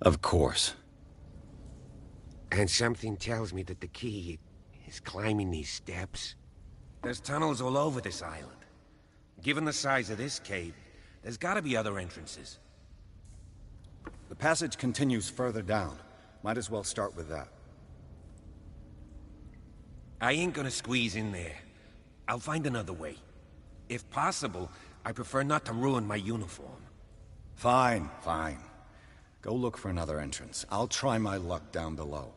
Of course. And something tells me that the key is climbing these steps. There's tunnels all over this island. Given the size of this cave, there's gotta be other entrances. The passage continues further down. Might as well start with that. I ain't gonna squeeze in there. I'll find another way. If possible, I prefer not to ruin my uniform. Fine, fine. Go look for another entrance. I'll try my luck down below.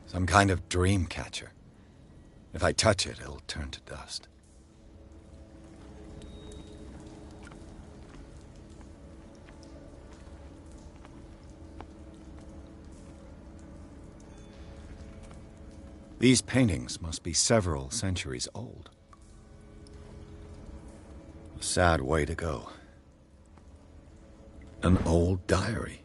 Some kind of dream catcher. If I touch it, it'll turn to dust. These paintings must be several centuries old. A sad way to go. An old diary.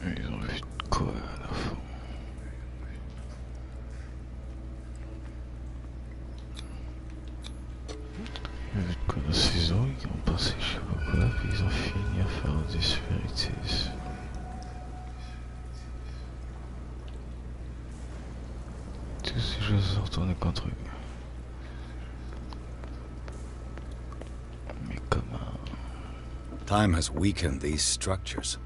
Ils ont vu de quoi à la fin? Ils ont vu de quoi dans ces eaux, ils ont passé je sais pas quoi, puis ils ont fini à faire des spiritismes. Tous ces jeux se sont retournés contre eux. Mais comment? Time has weakened these structures.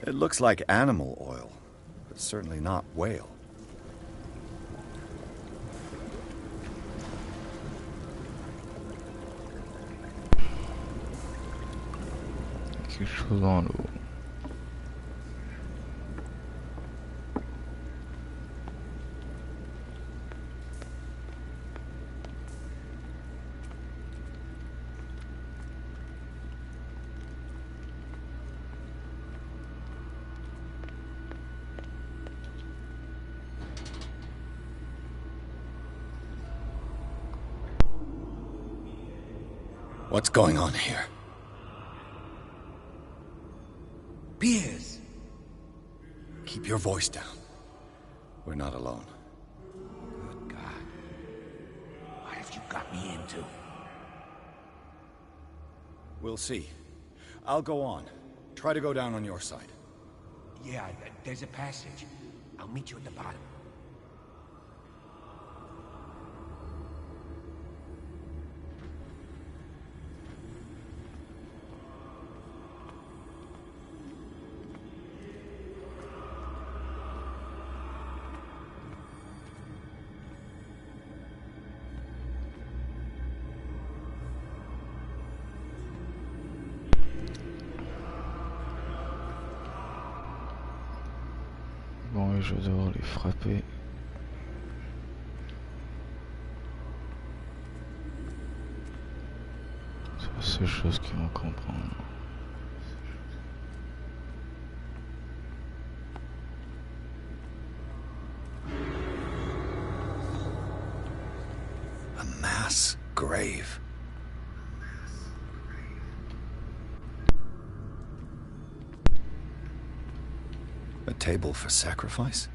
It looks like animal oil, but certainly not whale. Quelque chose dans l'eau. What's going on here? Piers! Keep your voice down. We're not alone. Good God. What have you got me into? We'll see. I'll go on. Try to go down on your side. Yeah, there's a passage. I'll meet you at the bottom. Bon, et je vais devoir les frapper. C'est la seule chose qu'ils vont comprendre. A mass grave. A table for sacrifice?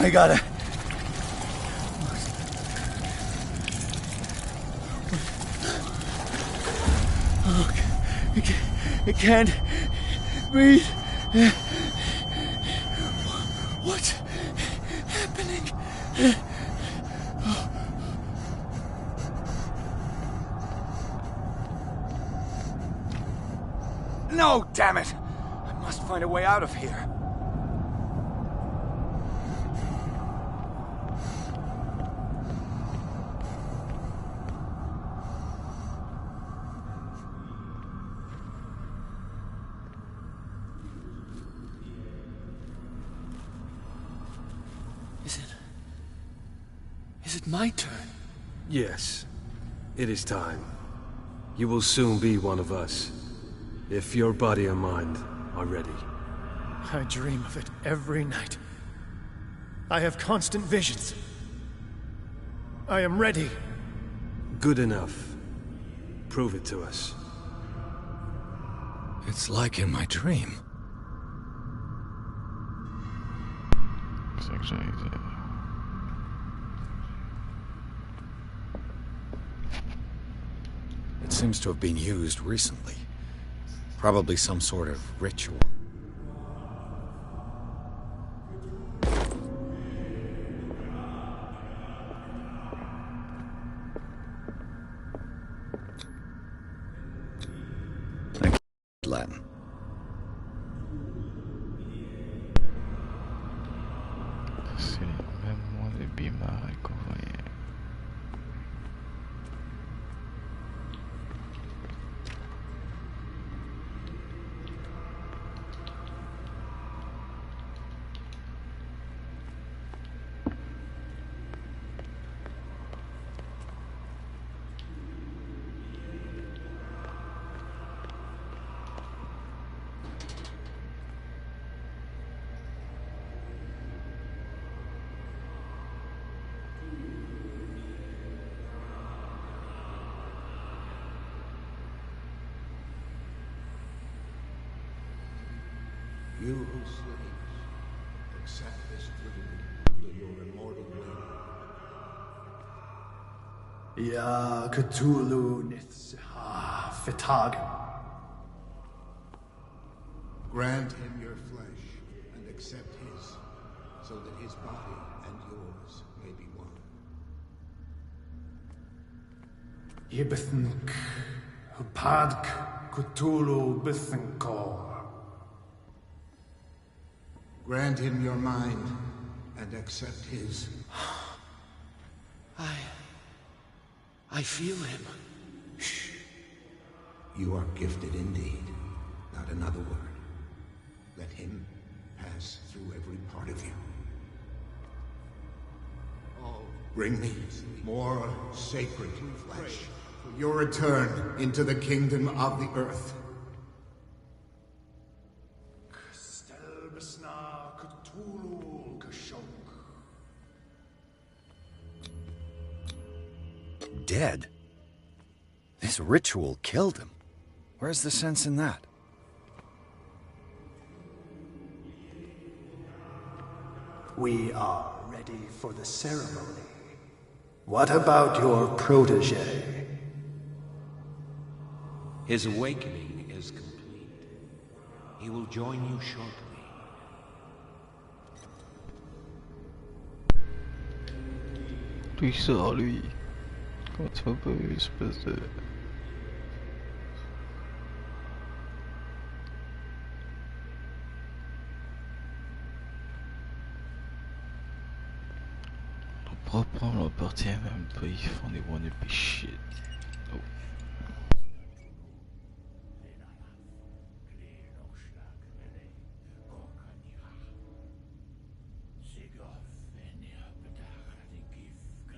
I gotta... Oh, it can't Breathe. What's happening? No, damn it! I must find a way out of here. Is it my turn? Yes. It is time. You will soon be one of us. If your body and mind are ready. I dream of it every night. I have constant visions. I am ready. Good enough. Prove it to us. It's like in my dream. It seems to have been used recently. Probably some sort of ritual. Latin. C'est même moins de bimarres qu'on voyait. You who slaves, accept this tribute under your immortal will. Ya Cthulhu Nithha Fitaga. Grant him your flesh and accept his, so that his body and yours may be one. Yibithink Hupadk Cthulhu Bithinkor. Grant him your mind and accept his. I feel him. Shh. You are gifted indeed. Not another word. Let him pass through every part of you. Bring me more sacred flesh for your return into the kingdom of the earth. Dead? This ritual killed him. Where's the sense in that? We are ready for the ceremony. What about your protege? His awakening is complete. He will join you shortly. Lui sort, lui. Comment tu vas pas eu espèce de... Proprement l'appartient même pas, ils font des wannabe shit. Oh.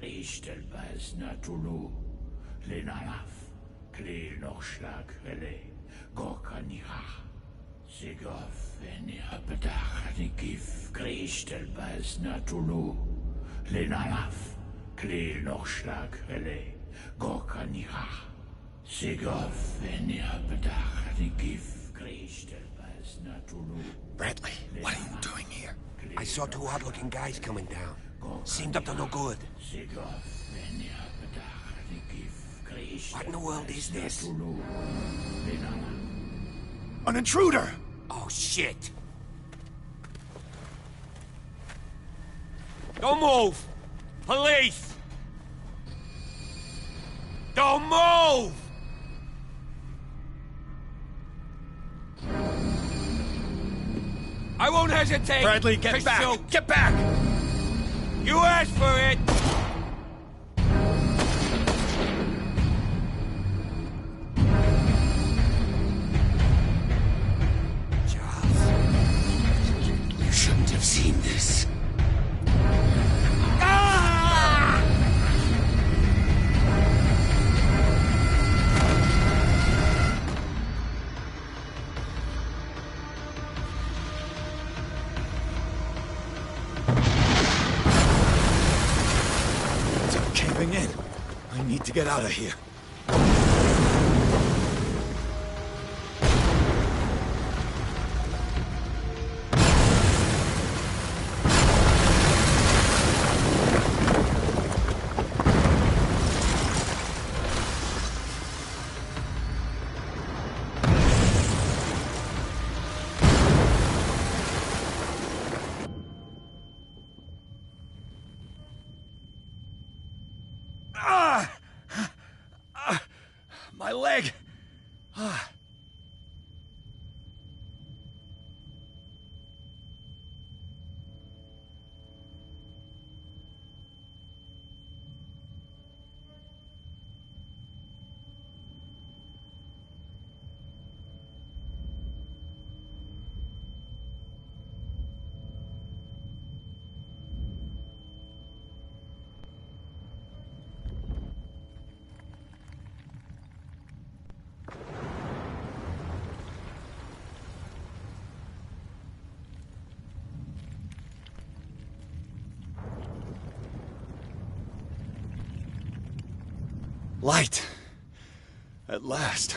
Kristelbas Natulu, Lenaraf, Kle Norschlag Rele, Gorkanira, Segof, Enirapedach, Nikif, Kristelbas Natulu, Lenaraf, Kle Norschlag Rele, Gorkanira, Segof, Enirapedach, Nikif, Kristelbas Natulu. Bradley, what are you doing here? I saw two odd-looking guys coming down. Seemed up to no good. What in the world is this? An intruder! Oh, shit! Don't move! Police! Don't move! I won't hesitate! Bradley, get back! Shoot. Get back! You asked for it! You shouldn't have seen this. In. I need to get out of here. My leg! Light. At last.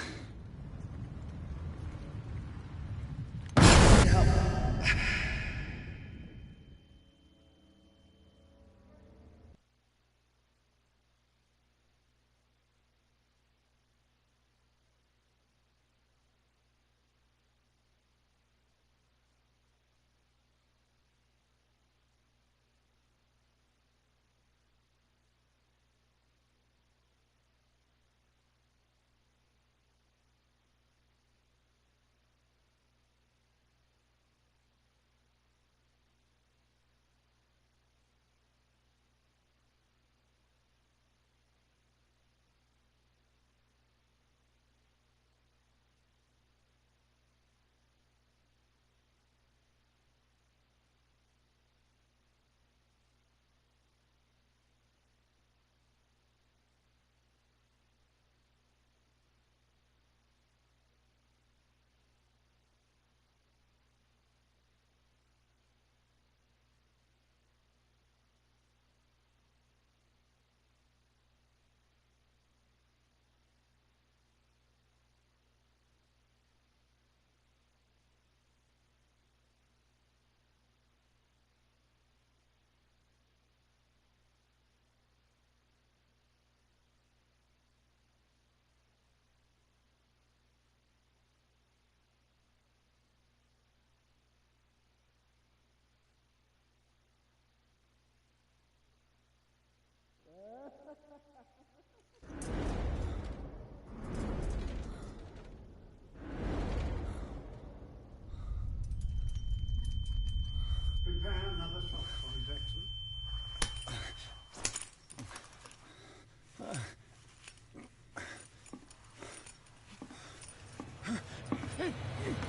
Prepare another shot for injection.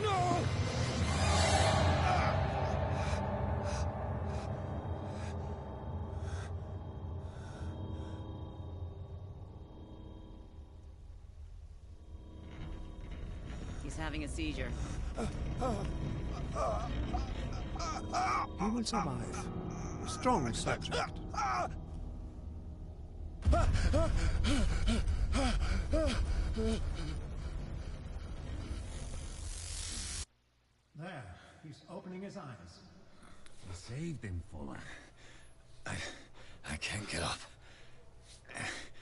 No! He's having a seizure. He will survive. Strong subject. There, he's opening his eyes. You saved him, Fuller. I can't get up.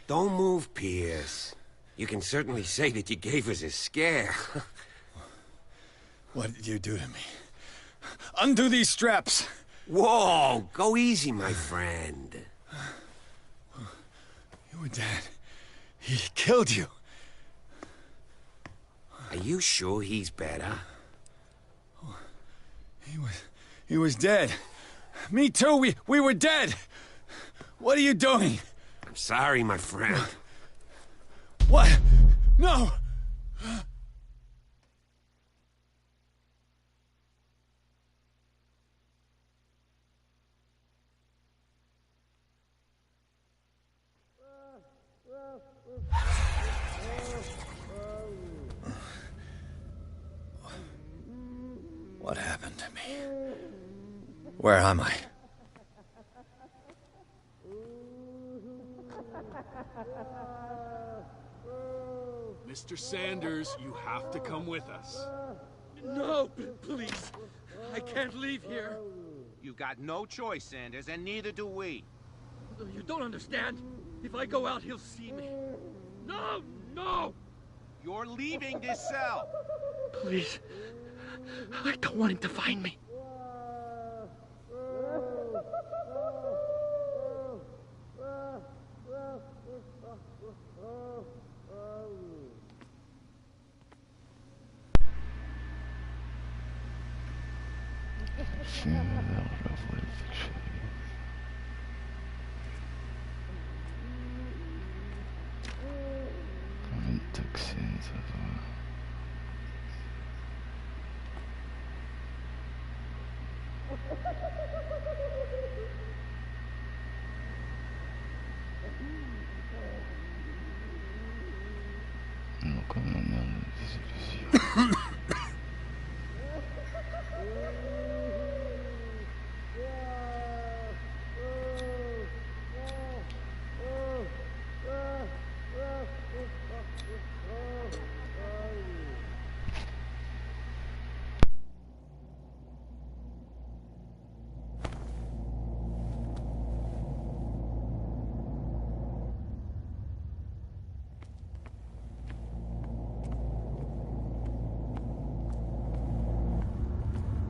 Don't move, Pierce. You can certainly say that you gave us a scare. What did you do to me? Undo these straps! Whoa! Go easy, my friend. You were dead. He killed you. Are you sure he's better? He was dead. Me too, we were dead! What are you doing? I'm sorry, my friend. What? No! What happened to me? Where am I? Mr. Sanders, you have to come with us. No, please. I can't leave here. You've got no choice, Sanders, and neither do we. You don't understand. If I go out, he'll see me. No, no! You're leaving this cell. Please. I don't want him to find me. Comme la merde de désillusion.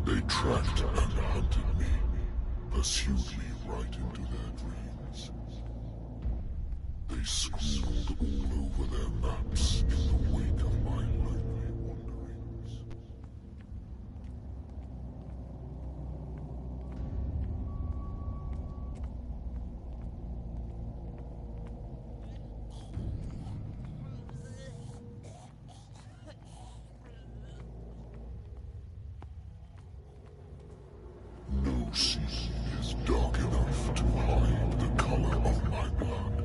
They tracked and hunted me, pursued me right into their dreams. They scrawled all over their maps in the wake of my lonely wanderings. No sea is dark enough to hide the color of my blood.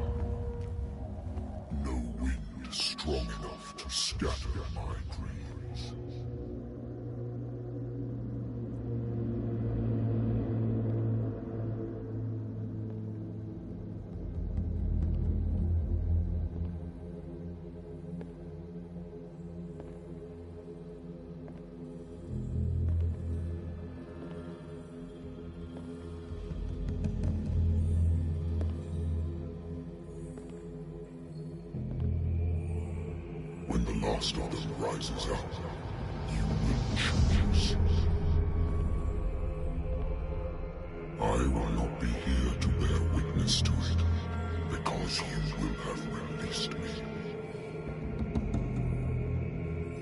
No wind strong enough to scatter my dreams. When the last of them rises up, you will choose. I will not be here to bear witness to it, because you will have released me.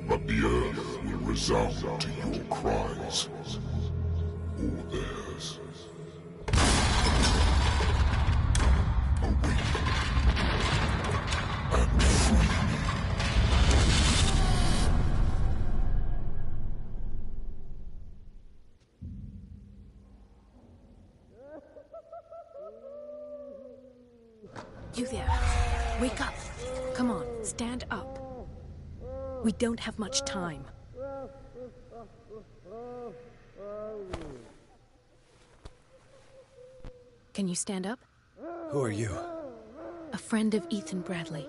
But the earth will resound to your cries, or theirs. Awaken and free me. You there. Wake up. Come on, stand up. We don't have much time. Can you stand up? Who are you? A friend of Ethan Bradley.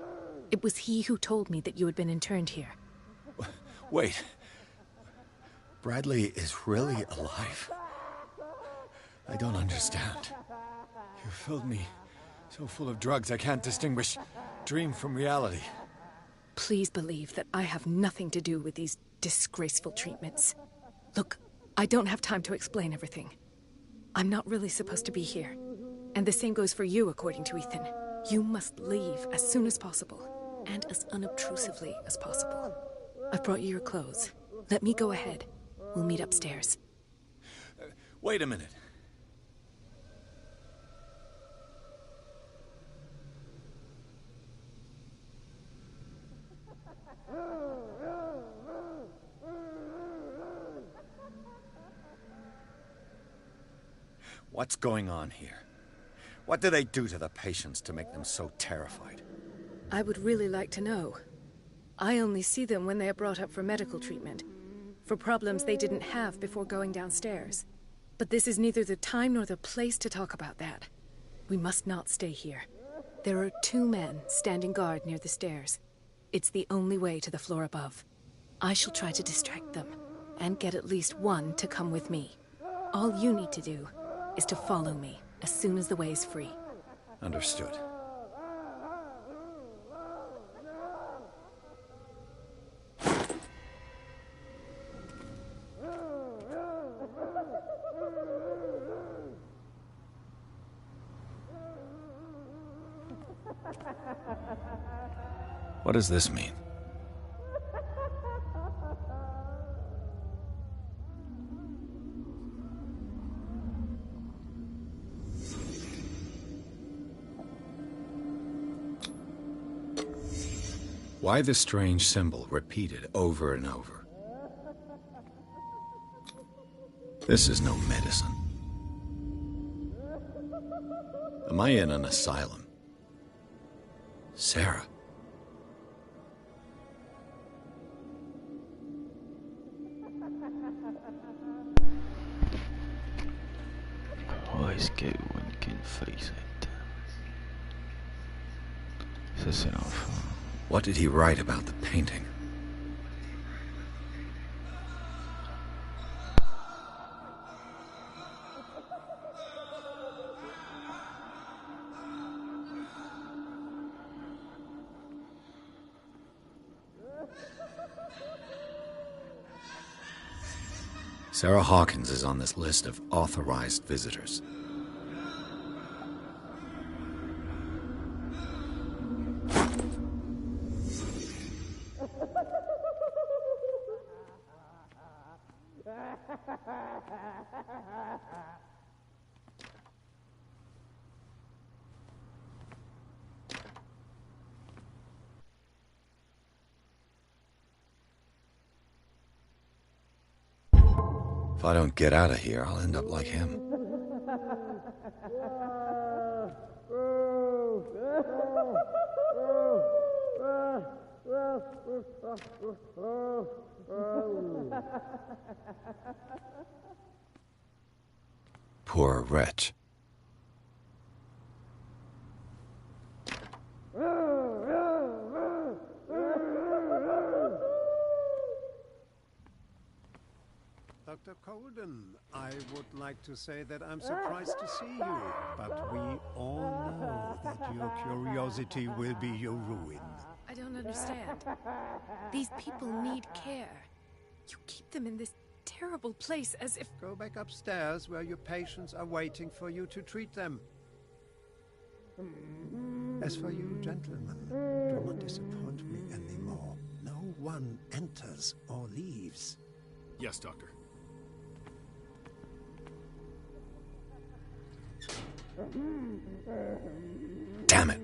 It was he who told me that you had been interned here. Wait. Bradley is really alive? I don't understand. You filled me so full of drugs I can't distinguish dream from reality. Please believe that I have nothing to do with these disgraceful treatments. Look, I don't have time to explain everything. I'm not really supposed to be here. And the same goes for you, according to Ethan. You must leave as soon as possible, and as unobtrusively as possible. I've brought you your clothes. Let me go ahead. We'll meet upstairs. Wait a minute. What's going on here? What do they do to the patients to make them so terrified? I would really like to know. I only see them when they are brought up for medical treatment, for problems they didn't have before going downstairs. But this is neither the time nor the place to talk about that. We must not stay here. There are 2 men standing guard near the stairs. It's the only way to the floor above. I shall try to distract them, and get at least one to come with me. All you need to do is to follow me as soon as the way is free. Understood. What does this mean? Why the strange symbol repeated over and over? This is no medicine. Am I in an asylum? Sarah. Est-ce qu'une feuille cette... Ça c'est l'enfant. What did he write about the painting? Sarah Hawkins is on this list of authorized visitors. If I don't get out of here, I'll end up like him. Poor wretch. Dr. Colden, I would like to say that I'm surprised to see you, but we all know that your curiosity will be your ruin. I don't understand. These people need care. You keep them in this terrible place as if... Go back upstairs where your patients are waiting for you to treat them. As for you, gentlemen, do not disappoint me anymore. No one enters or leaves. Yes, Doctor. Damn it.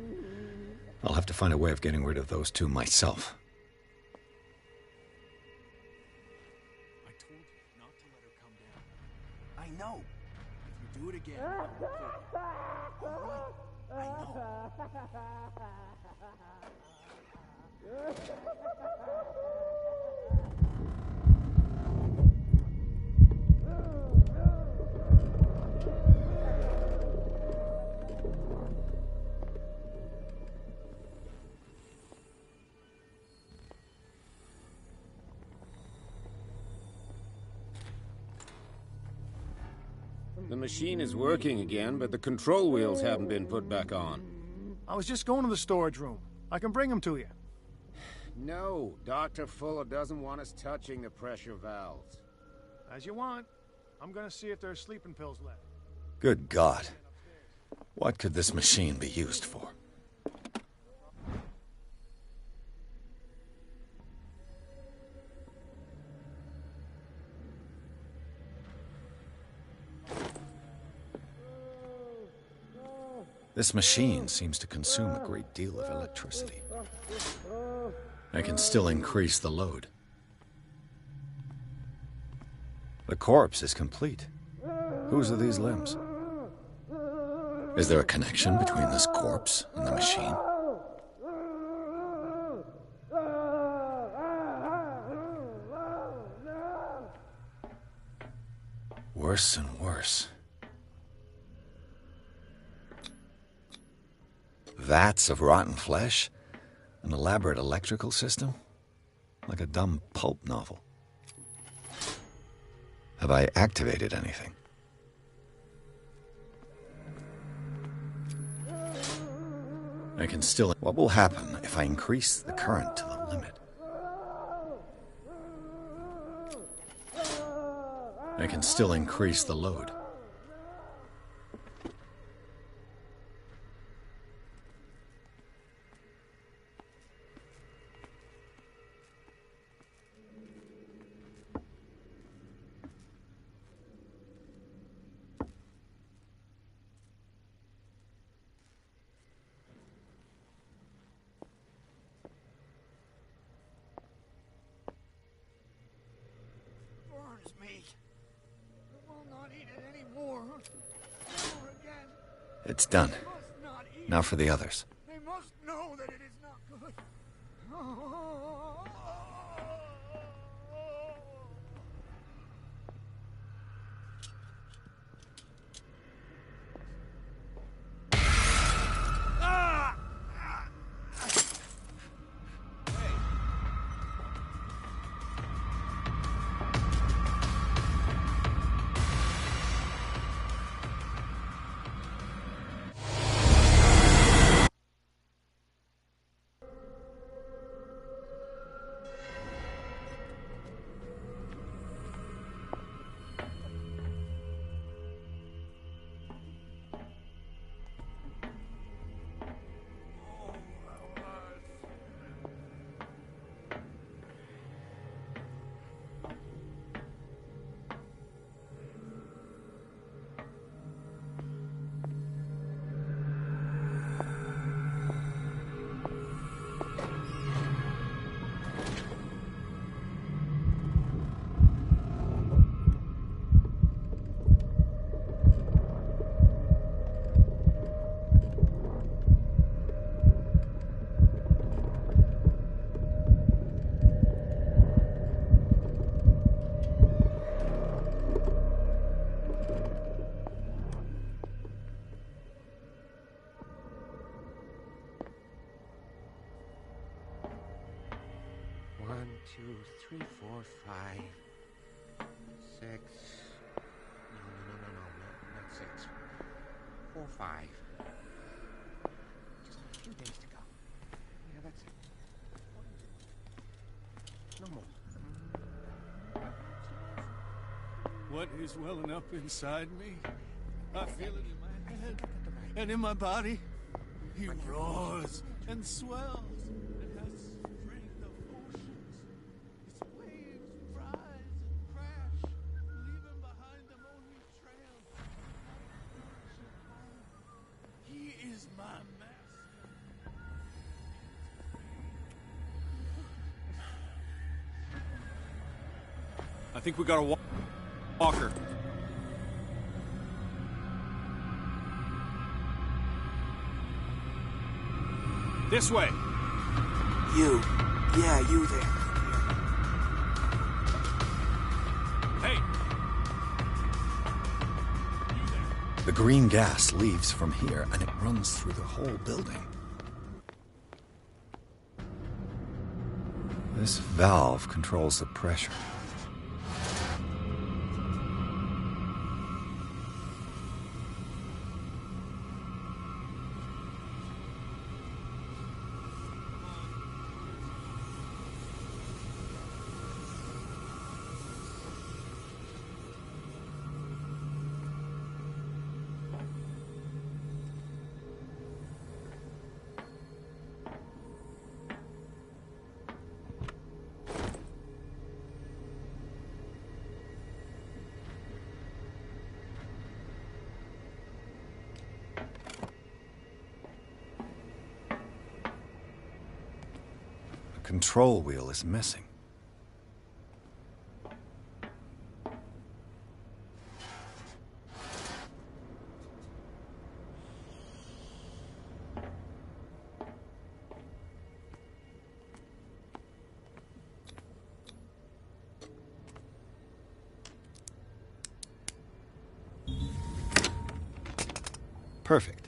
I'll have to find a way of getting rid of those 2 myself. I told you not to let her come down. I know. If you do it again, all right. I know. The machine is working again, but the control wheels haven't been put back on. I was just going to the storage room. I can bring them to you. No, Dr. Fuller doesn't want us touching the pressure valves. As you want. I'm gonna see if there's sleeping pills left. Good God. What could this machine be used for? This machine seems to consume a great deal of electricity. I can still increase the load. The corpse is complete. Whose are these limbs? Is there a connection between this corpse and the machine? Worse and worse. Vats of rotten flesh? An elaborate electrical system? Like a dumb pulp novel. Have I activated anything? I can still... What will happen if I increase the current to the limit? I can still increase the load. It's done. Now for the others. They must know that it is not good. One, two, three, four, five, six. No, not six. 4, 5. Just a few days to go. Yeah, that's it. No more. What is welling up inside me? I feel it in my head and in my body. He roars and swells and has strength of oceans. Its waves rise and crash, leaving behind them only trails. He is my master. I think we got a walker. This way. You. Yeah, you there. Hey. The green gas leaves from here and it runs through the whole building. This valve controls the pressure. control wheel is missing. Perfect.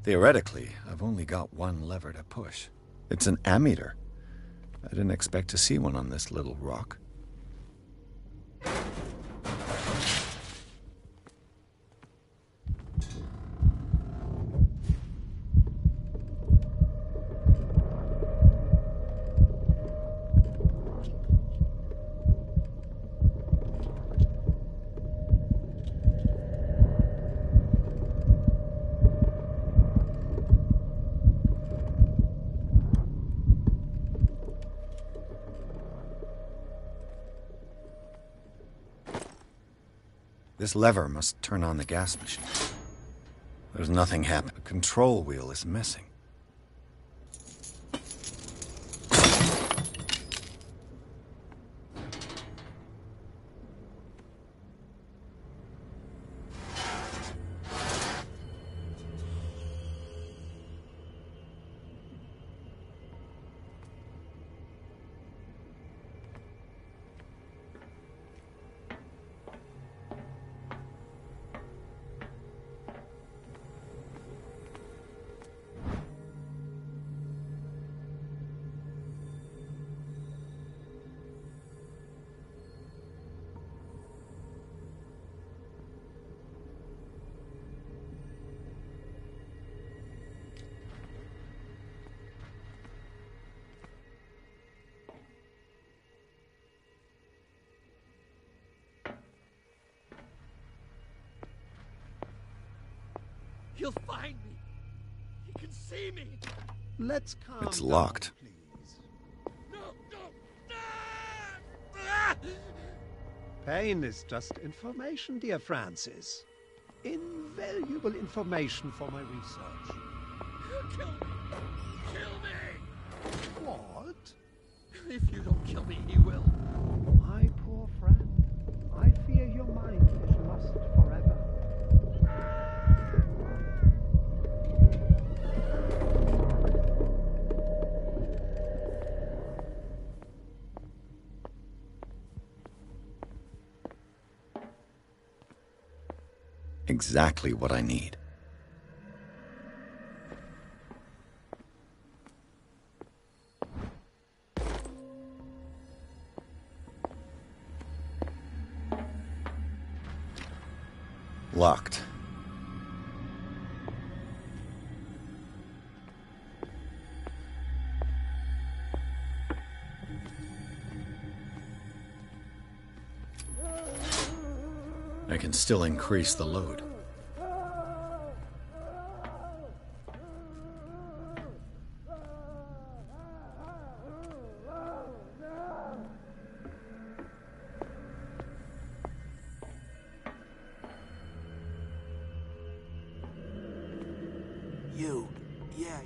Theoretically, I've only got one lever to push. It's an ammeter. I didn't expect to see one on this little rock. This lever must turn on the gas machine. There's nothing happening. The control wheel is missing. He'll find me. He can see me. Let's calm It's locked. down, please. No! Ah! Pain is just information, dear Francis. Invaluable information for my research. Kill me! Kill me! What? If you don't kill me, he will. My poor friend, I fear your mind is lost forever. Exactly what I need. Locked. I can still increase the load.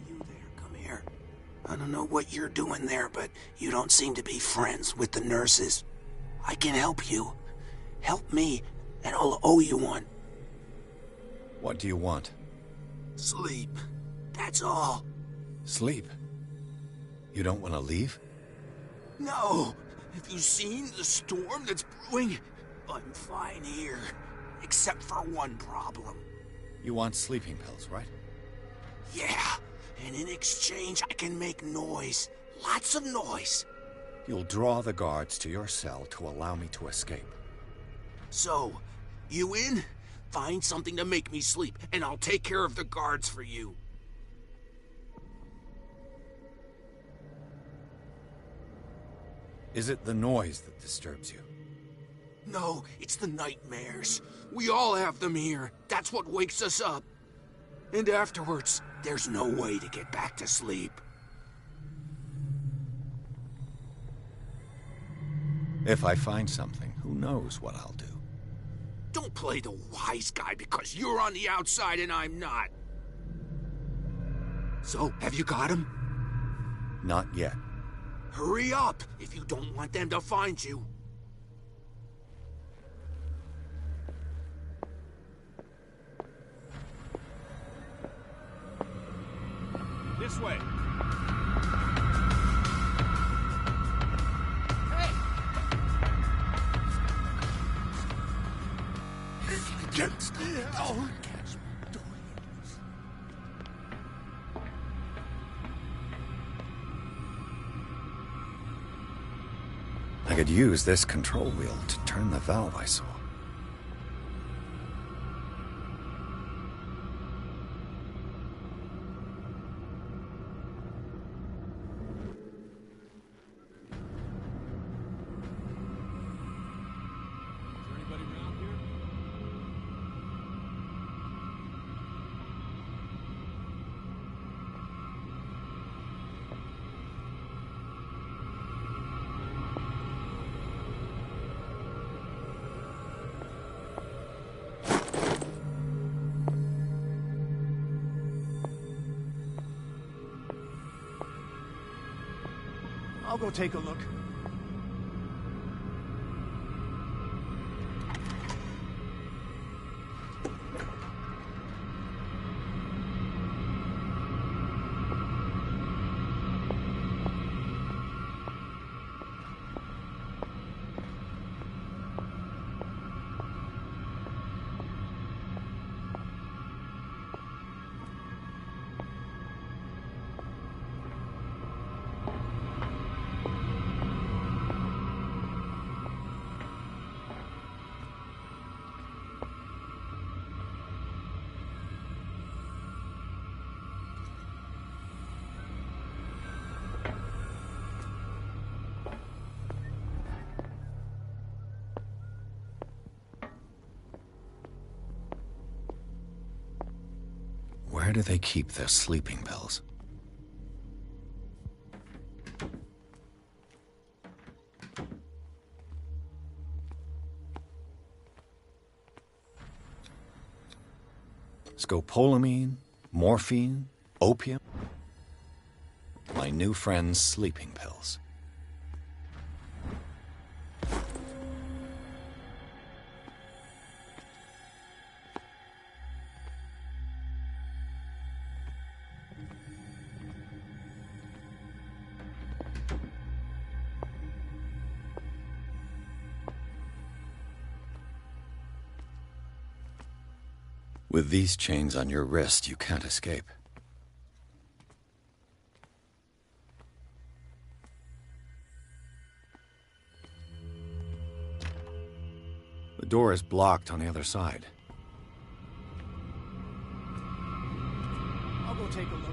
You there, come here. I don't know what you're doing there, but you don't seem to be friends with the nurses. I can help you. Help me, and I'll owe you one. What do you want? Sleep. That's all. Sleep? You don't want to leave? No. Have you seen the storm that's brewing? I'm fine here. Except for one problem. You want sleeping pills, right? Yeah. And in exchange, I can make noise. Lots of noise. You'll draw the guards to your cell to allow me to escape. So, you in? Find something to make me sleep, and I'll take care of the guards for you. Is it the noise that disturbs you? No, it's the nightmares. We all have them here. That's what wakes us up. And afterwards, there's no way to get back to sleep. If I find something, who knows what I'll do? Don't play the wise guy because you're on the outside and I'm not. So, have you got him? Not yet. Hurry up if you don't want them to find you. This way. Against the old. I could use this control wheel to turn the valve I saw. I'll go take a look. Where do they keep their sleeping pills? Scopolamine, morphine, opium. My new friend's sleeping pills. With these chains on your wrist, you can't escape. The door is blocked on the other side. I'll go take a look.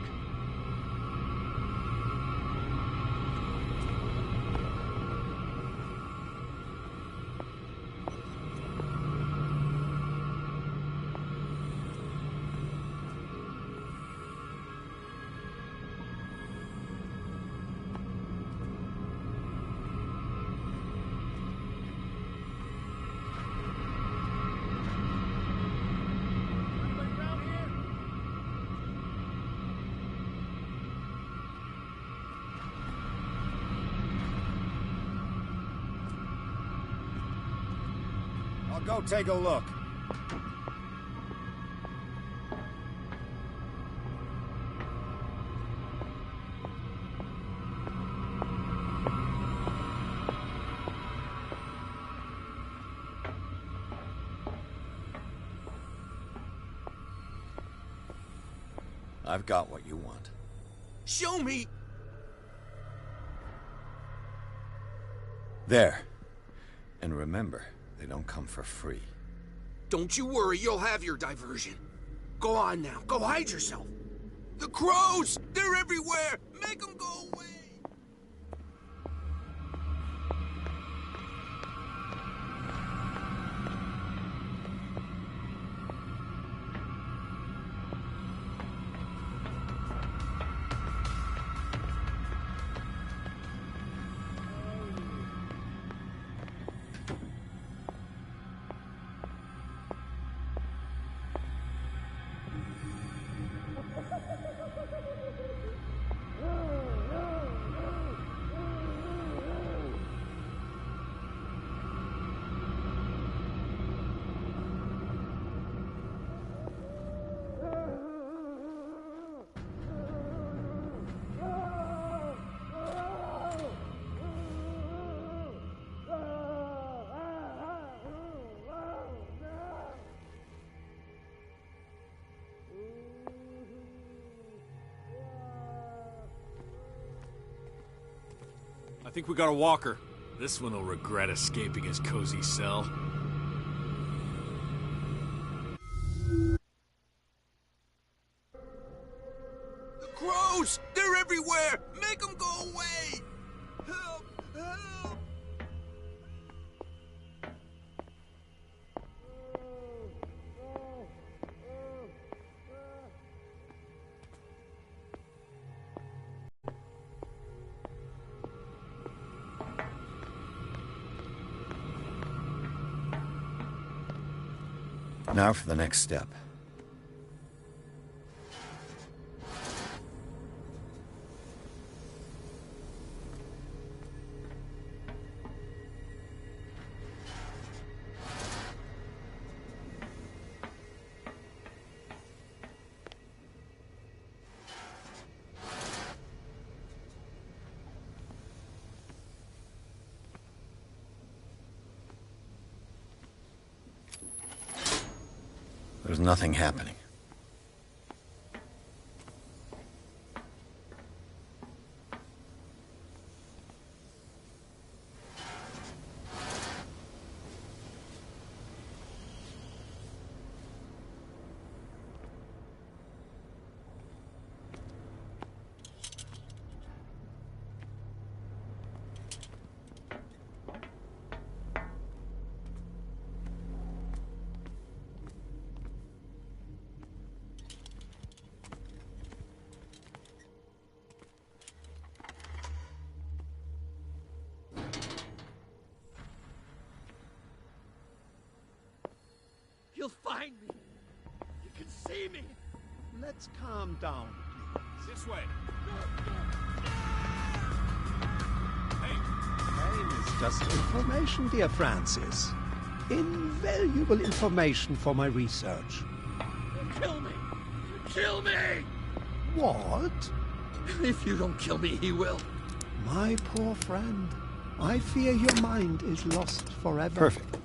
Go take a look. I've got what you want. Show me! There. And remember, they don't come for free. Don't you worry, you'll have your diversion. Go on now, go hide yourself. The crows! They're everywhere! Make them go away! I think we got a walker. This one will regret escaping his cozy cell. The crows! They're everywhere! Make them go away! Help! Help! Now for the next step. There's nothing happening. You'll find me. You can see me. Let's calm down, please. This way. Pain is just information, dear Francis. Invaluable information for my research. Kill me. Kill me. What? If you don't kill me, he will. My poor friend, I fear your mind is lost forever. Perfect.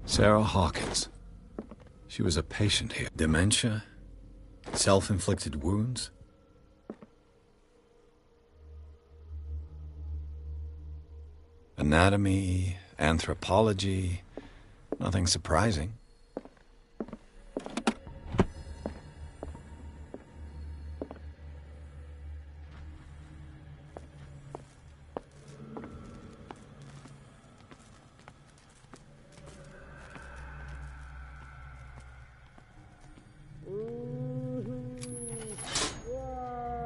Sarah Hawkins. She was a patient here. Dementia? Self-inflicted wounds? Anatomy, anthropology, nothing surprising.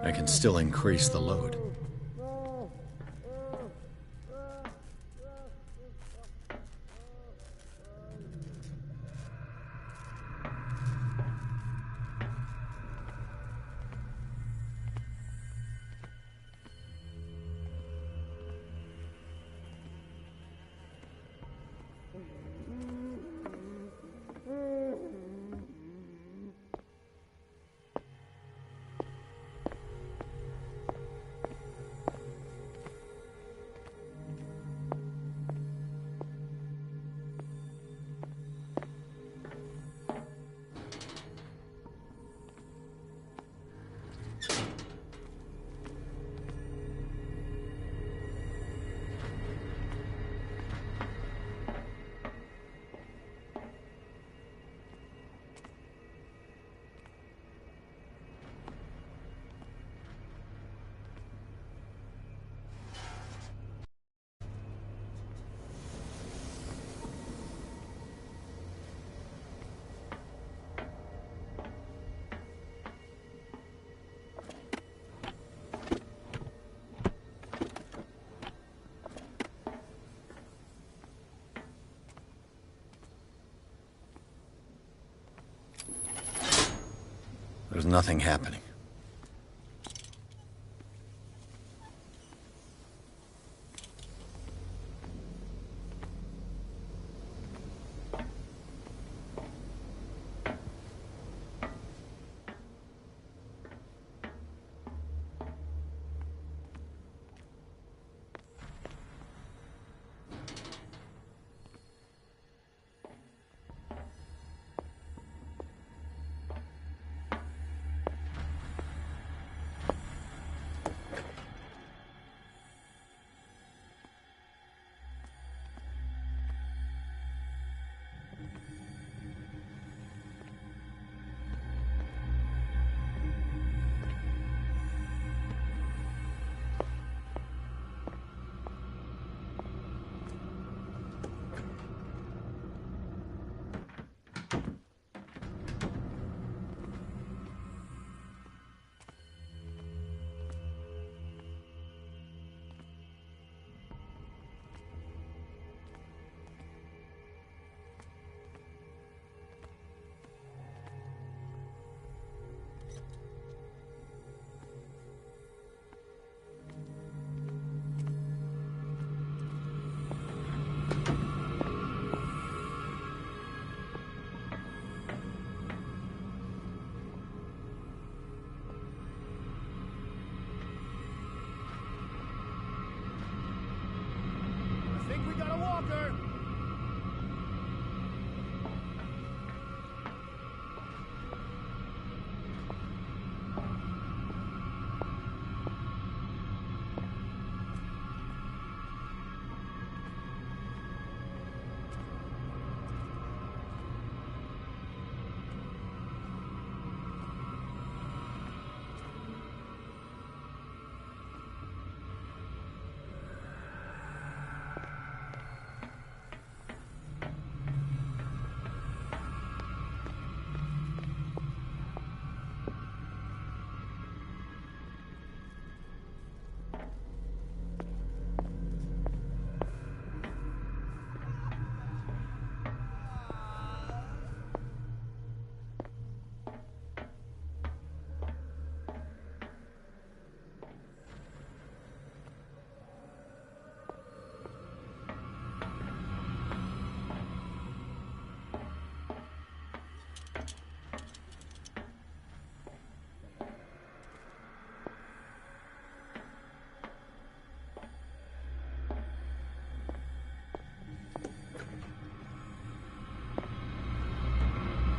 I can still increase the load. There's nothing happening.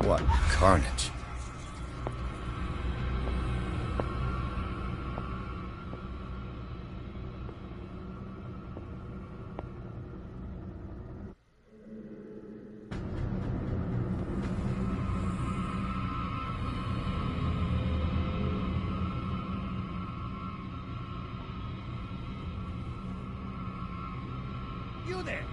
What carnage. You there!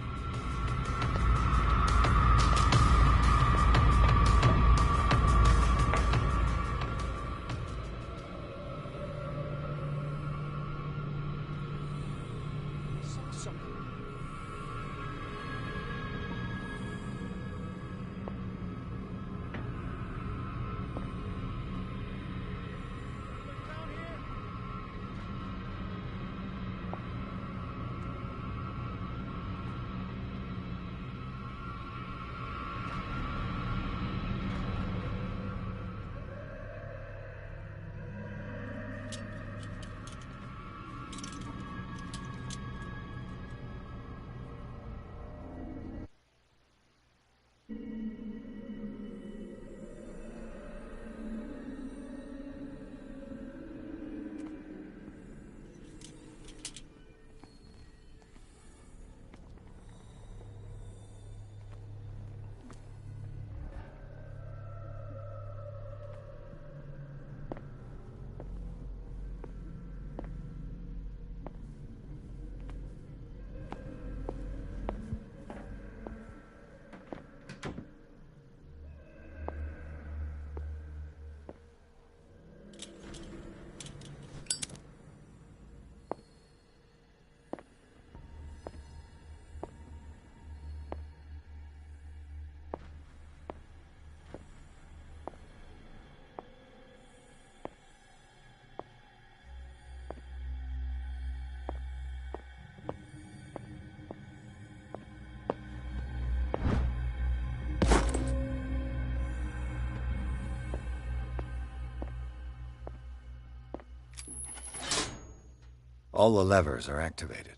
All the levers are activated.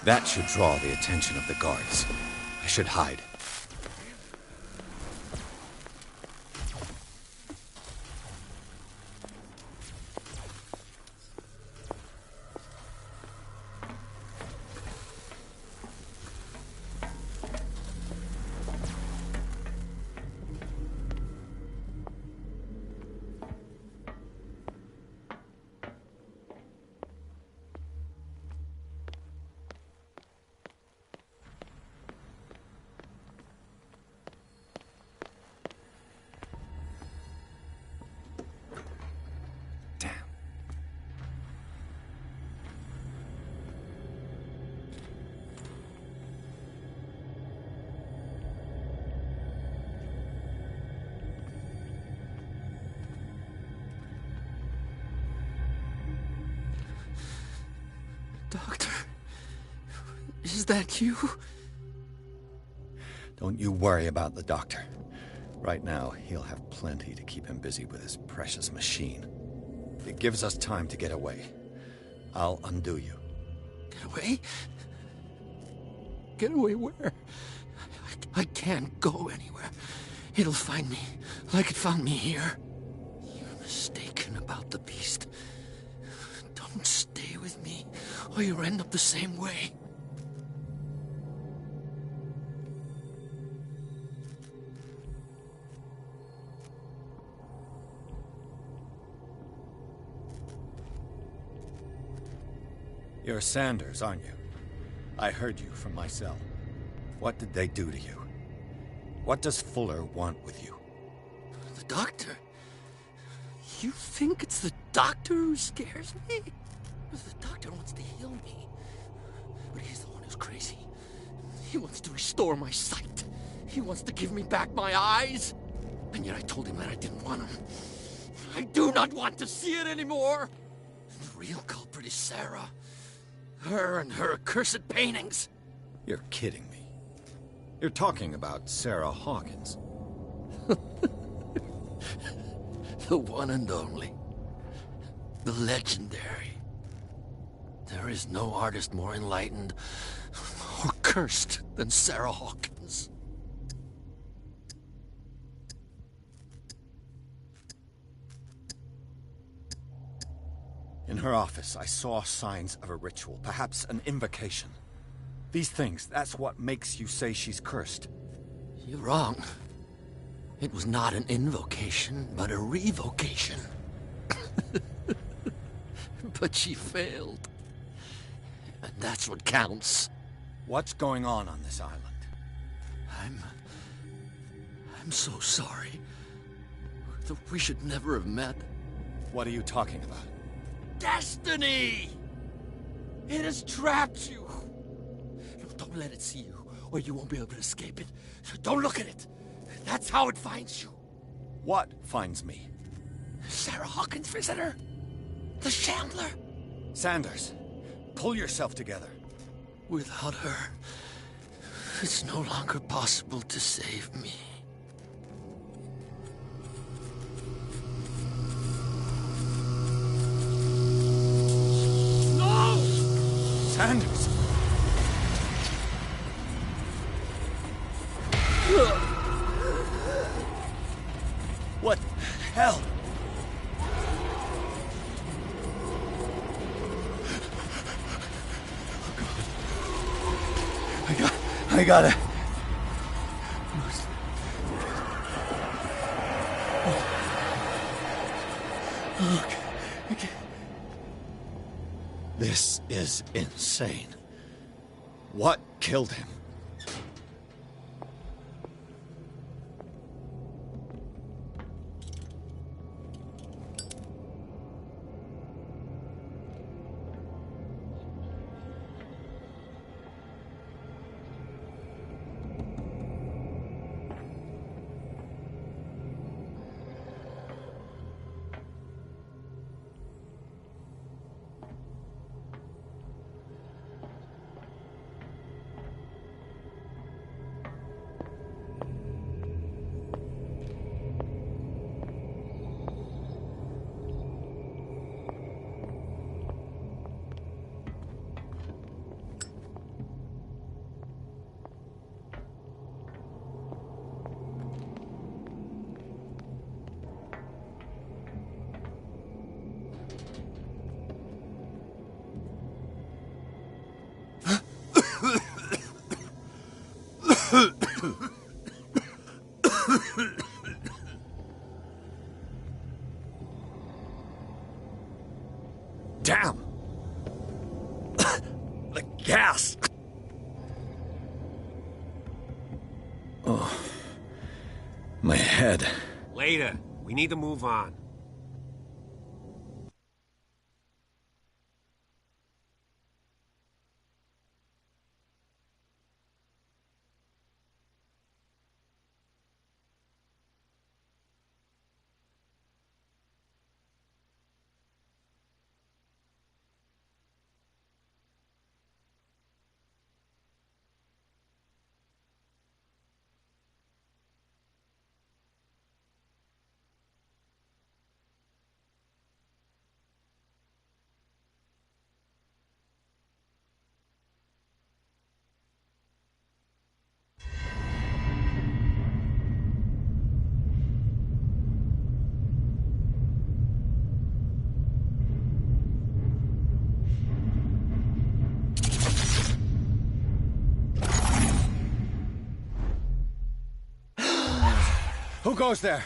That should draw the attention of the guards. I should hide. Doctor, is that you? Don't you worry about the doctor. Right now, he'll have plenty to keep him busy with his precious machine. It gives us time to get away. I'll undo you. Get away? Get away where? I can't go anywhere. It'll find me, like it found me here. You're mistaken about the beast. Don't stay with me, or you'll end up the same way. You're Sanders, aren't you? I heard you from my cell. What did they do to you? What does Fuller want with you? The doctor? You think it's the doctor who scares me? The doctor wants to heal me. But he's the one who's crazy. He wants to restore my sight. He wants to give me back my eyes. And yet I told him that I didn't want him. I do not want to see it anymore. The real culprit is Sarah. Her and her accursed paintings. You're kidding me. You're talking about Sarah Hawkins. The one and only. The legendary. There is no artist more enlightened or cursed than Sarah Hawkins. In her office, I saw signs of a ritual, perhaps an invocation. These things, that's what makes you say she's cursed. You're wrong. It was not an invocation, but a revocation. But she failed. And that's what counts. What's going on this island? I'm so sorry. We should never have met. What are you talking about? Destiny! It has trapped you. No, don't let it see you, or you won't be able to escape it. Don't look at it. That's how it finds you. What finds me? Sarah Hawkins' visitor. The Chandler. Sanders, pull yourself together. Without her, it's no longer possible to save me. No! Sanders! What I gotta... Okay. This is insane. What killed him? Damn! The gas! Oh. My head. Later. We need to move on. Who goes there?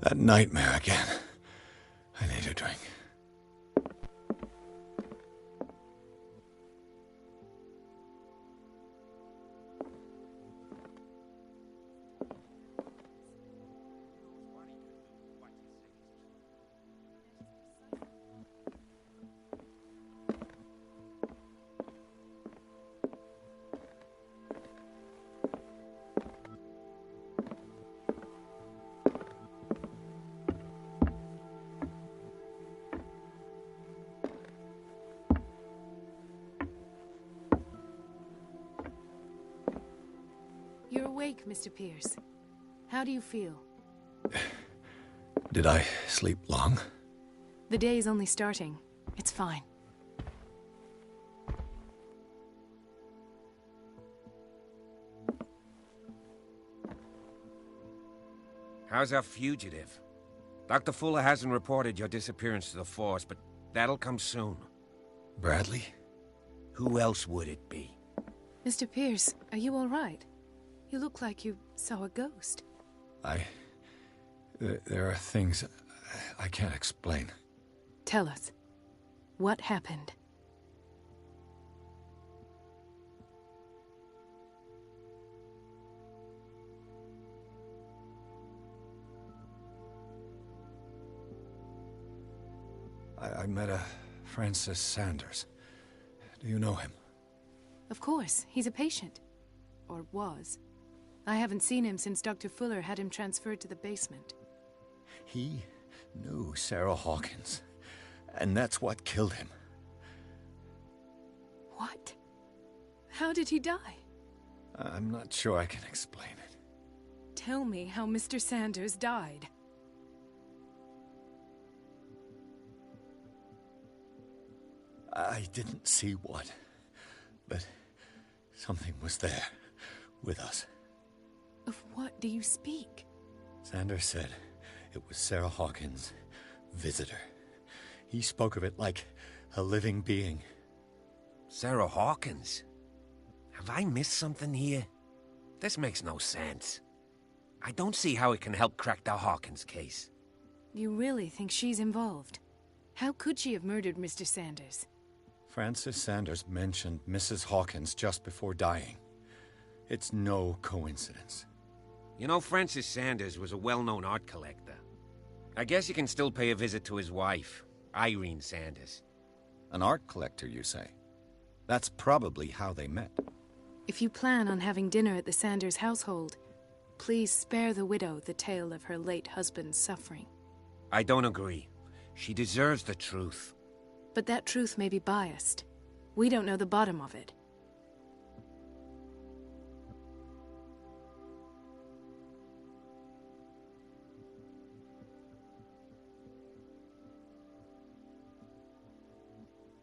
That nightmare again. I need a drink. You're awake, Mr. Pierce. How do you feel? Did I sleep long? The day is only starting. It's fine. How's our fugitive? Dr. Fuller hasn't reported your disappearance to the force, but that'll come soon. Bradley? Who else would it be? Mr. Pierce, are you all right? You look like you saw a ghost. There are things I can't explain. Tell us. What happened? I met a Francis Sanders. Do you know him? Of course. He's a patient. Or was. I haven't seen him since Dr. Fuller had him transferred to the basement. He knew Sarah Hawkins, and that's what killed him. What? How did he die? I'm not sure I can explain it. Tell me how Mr. Sanders died. I didn't see what, but something was there, with us. Of what do you speak? Sanders said it was Sarah Hawkins' visitor. He spoke of it like a living being. Sarah Hawkins? Have I missed something here? This makes no sense. I don't see how it can help crack the Hawkins case. You really think she's involved? How could she have murdered Mr. Sanders? Francis Sanders mentioned Mrs. Hawkins just before dying. It's no coincidence. You know, Francis Sanders was a well-known art collector. I guess you can still pay a visit to his wife, Irene Sanders. An art collector, you say? That's probably how they met. If you plan on having dinner at the Sanders household, please spare the widow the tale of her late husband's suffering. I don't agree. She deserves the truth. But that truth may be biased. We don't know the bottom of it.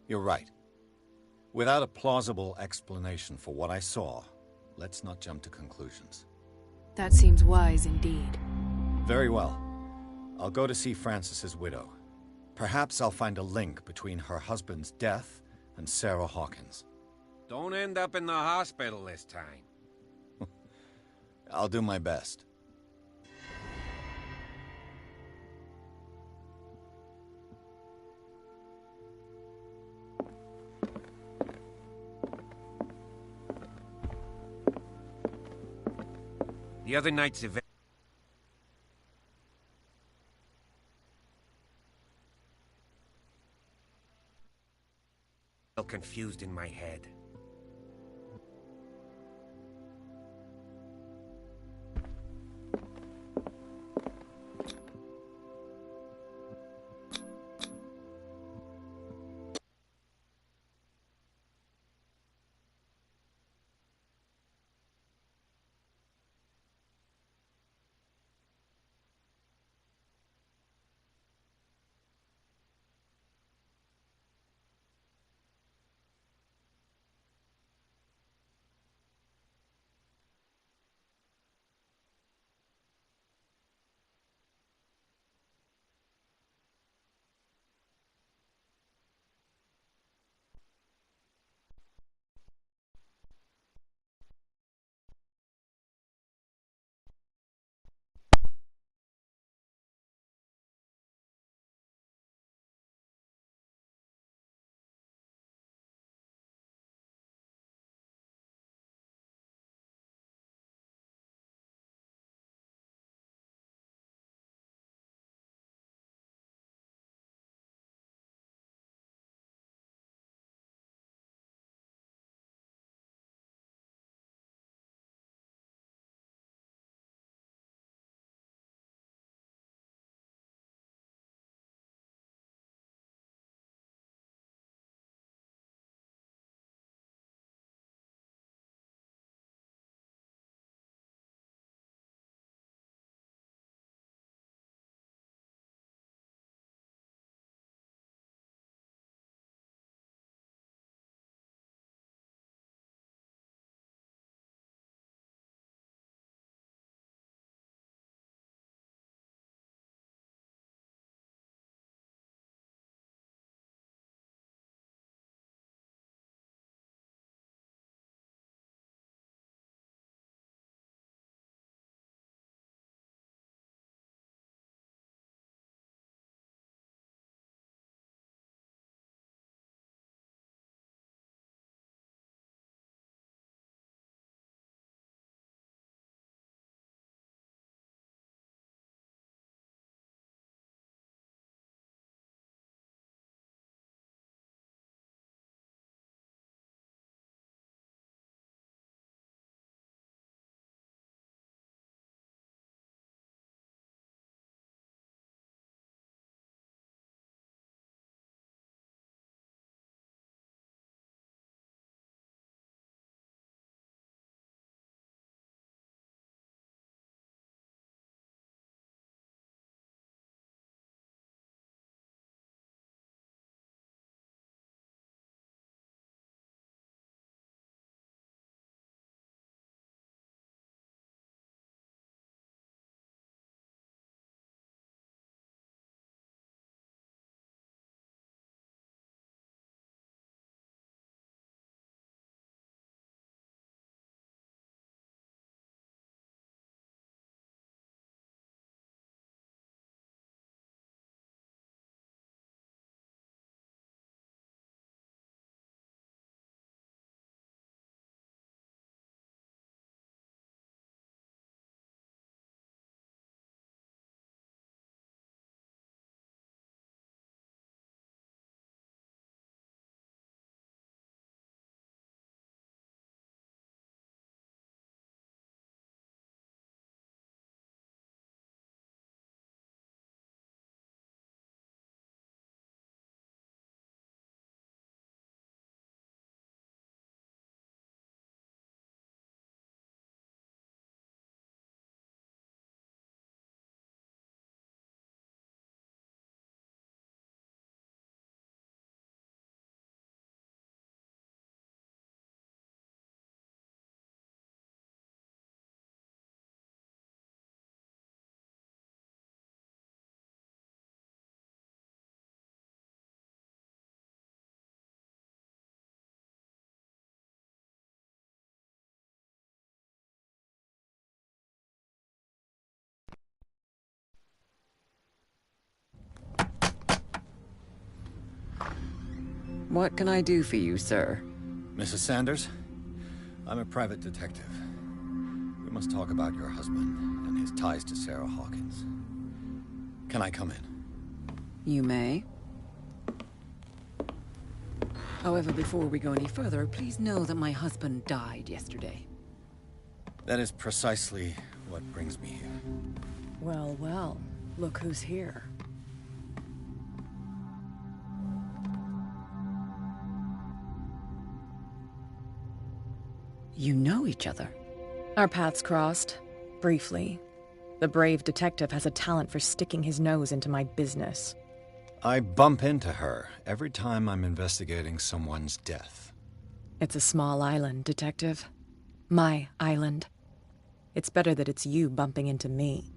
You're right. Without a plausible explanation for what I saw, let's not jump to conclusions. That seems wise indeed. Very well. I'll go to see Francis's widow. Perhaps I'll find a link between her husband's death and Sarah Hawkins. Don't end up in the hospital this time. I'll do my best. The other night's event... confused in my head. What can I do for you, sir? Mrs. Sanders, I'm a private detective. We must talk about your husband and his ties to Sarah Hawkins. Can I come in? You may. However, before we go any further, please know that my husband died yesterday. That is precisely what brings me here. Well, well, look who's here. You know each other? Our paths crossed, briefly. The brave detective has a talent for sticking his nose into my business. I bump into her every time I'm investigating someone's death. It's a small island, Detective. My island. It's better that it's you bumping into me.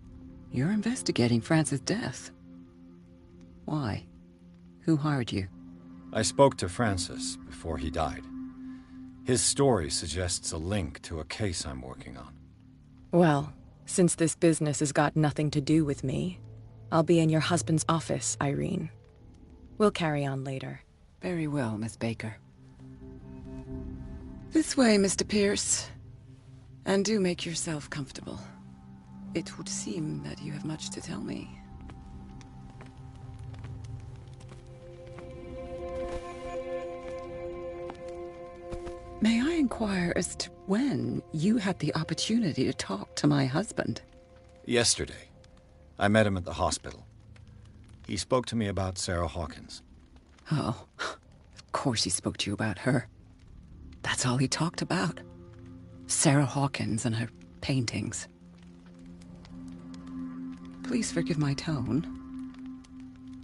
You're investigating Francis' death. Why? Who hired you? I spoke to Francis before he died. His story suggests a link to a case I'm working on. Well, since this business has got nothing to do with me, I'll be in your husband's office, Irene. We'll carry on later. Very well, Miss Baker. This way, Mr. Pierce. And do make yourself comfortable. It would seem that you have much to tell me. May I inquire as to when you had the opportunity to talk to my husband? Yesterday. I met him at the hospital. He spoke to me about Sarah Hawkins. Oh, of course he spoke to you about her. That's all he talked about. Sarah Hawkins and her paintings. Please forgive my tone.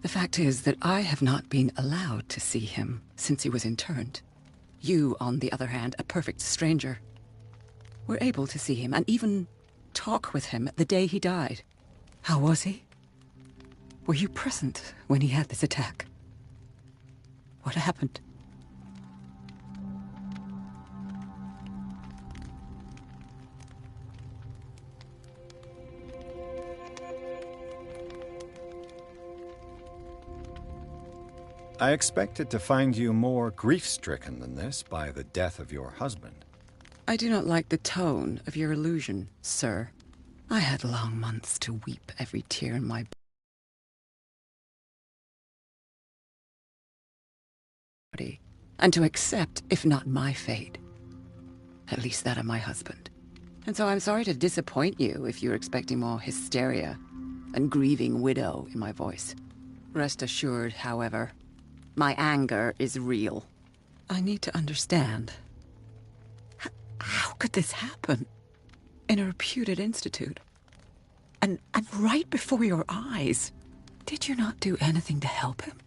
The fact is that I have not been allowed to see him since he was interned. You, on the other hand, a perfect stranger, were able to see him and even talk with him the day he died. How was he? Were you present when he had this attack? What happened? I expected to find you more grief-stricken than this by the death of your husband. I do not like the tone of your allusion, sir. I had long months to weep every tear in my body, and to accept, if not my fate, at least that of my husband. And so I'm sorry to disappoint you if you're expecting more hysteria and grieving widow in my voice. Rest assured, however, my anger is real. I need to understand. How could this happen? In a reputed institute. And right before your eyes. Did you not do anything to help him?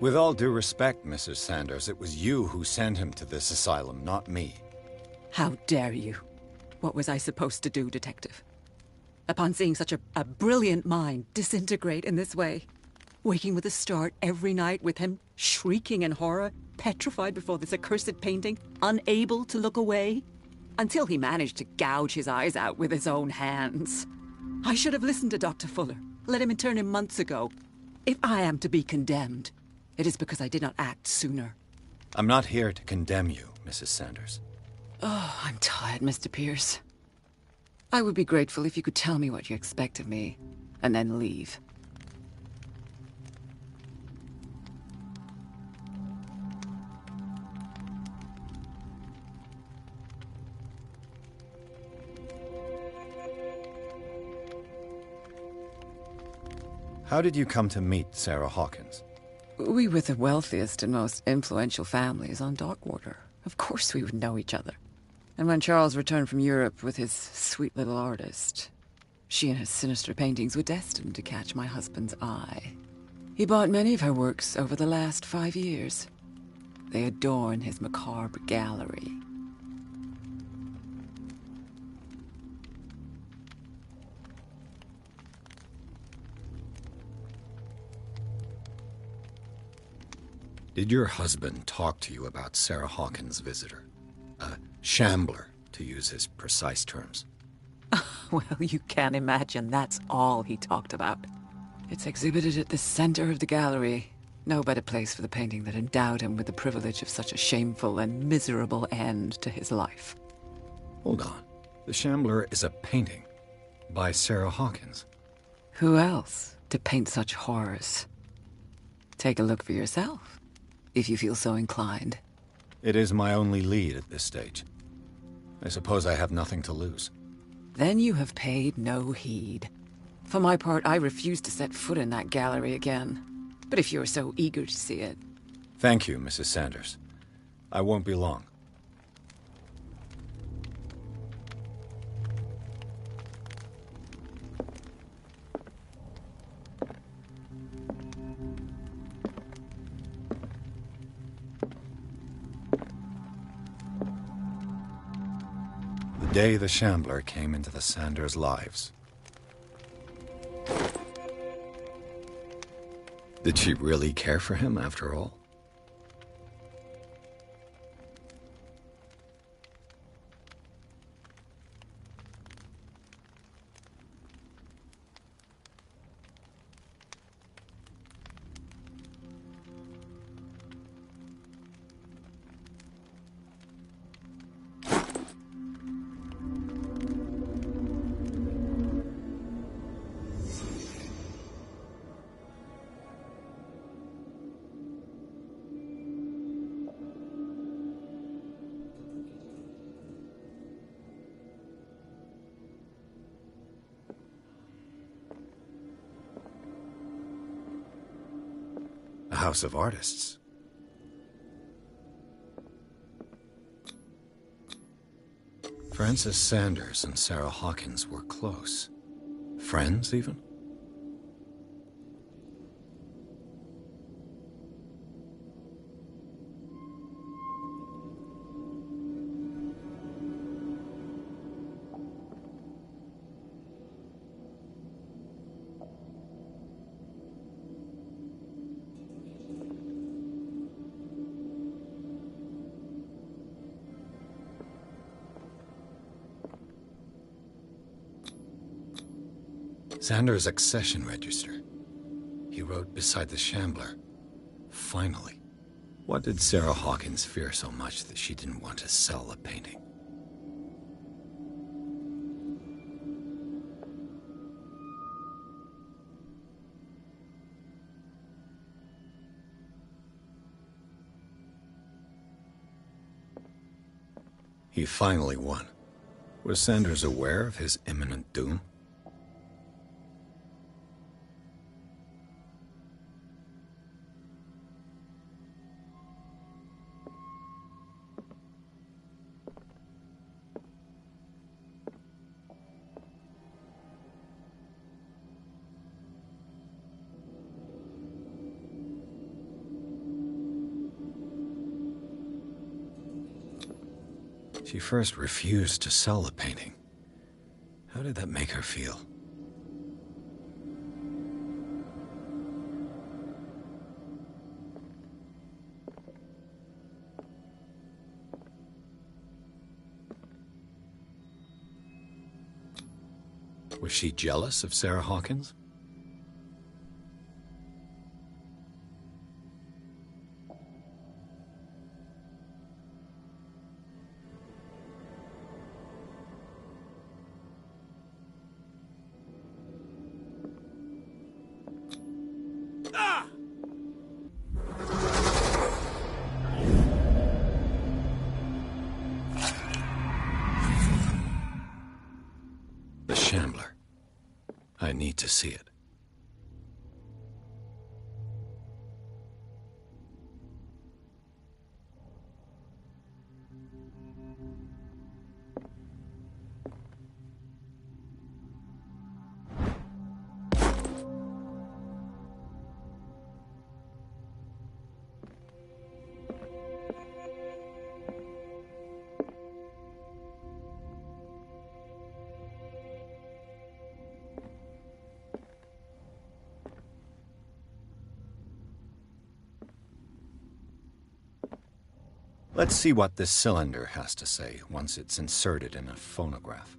With all due respect, Mrs. Sanders, it was you who sent him to this asylum, not me. How dare you? What was I supposed to do, Detective? Upon seeing such a brilliant mind disintegrate in this way, waking with a start every night with him shrieking in horror, petrified before this accursed painting, unable to look away, until he managed to gouge his eyes out with his own hands. I should have listened to Dr. Fuller, let him intern him months ago. If I am to be condemned, it is because I did not act sooner. I'm not here to condemn you, Mrs. Sanders. Oh, I'm tired, Mr. Pierce. I would be grateful if you could tell me what you expect of me, and then leave. How did you come to meet Sarah Hawkins? We were the wealthiest and most influential families on Darkwater. Of course we would know each other. And when Charles returned from Europe with his sweet little artist, she and her sinister paintings were destined to catch my husband's eye. He bought many of her works over the last 5 years. They adorn his macabre gallery. Did your husband talk to you about Sarah Hawkins' visitor? A shambler, to use his precise terms. Well, you can imagine that's all he talked about. It's exhibited at the center of the gallery. No better place for the painting that endowed him with the privilege of such a shameful and miserable end to his life. Hold on. The Shambler is a painting by Sarah Hawkins. Who else to paint such horrors? Take a look for yourself, if you feel so inclined. It is my only lead at this stage. I suppose I have nothing to lose. Then you have paid no heed. For my part, I refuse to set foot in that gallery again. But if you're so eager to see it... Thank you, Mrs. Sanders. I won't be long. The day the Shambler came into the Sanders' lives. Did she really care for him after all? A house of artists. Frances Sanders and Sarah Hawkins were close. Friends, even? Sanders' accession register. He wrote beside the Shambler, "Finally." What did Sarah Hawkins fear so much that she didn't want to sell the painting? He finally won. Was Sanders aware of his imminent doom? She first refused to sell the painting. How did that make her feel? Was she jealous of Sarah Hawkins? The Shambler. I need to see it. Let's see what this cylinder has to say once it's inserted in a phonograph.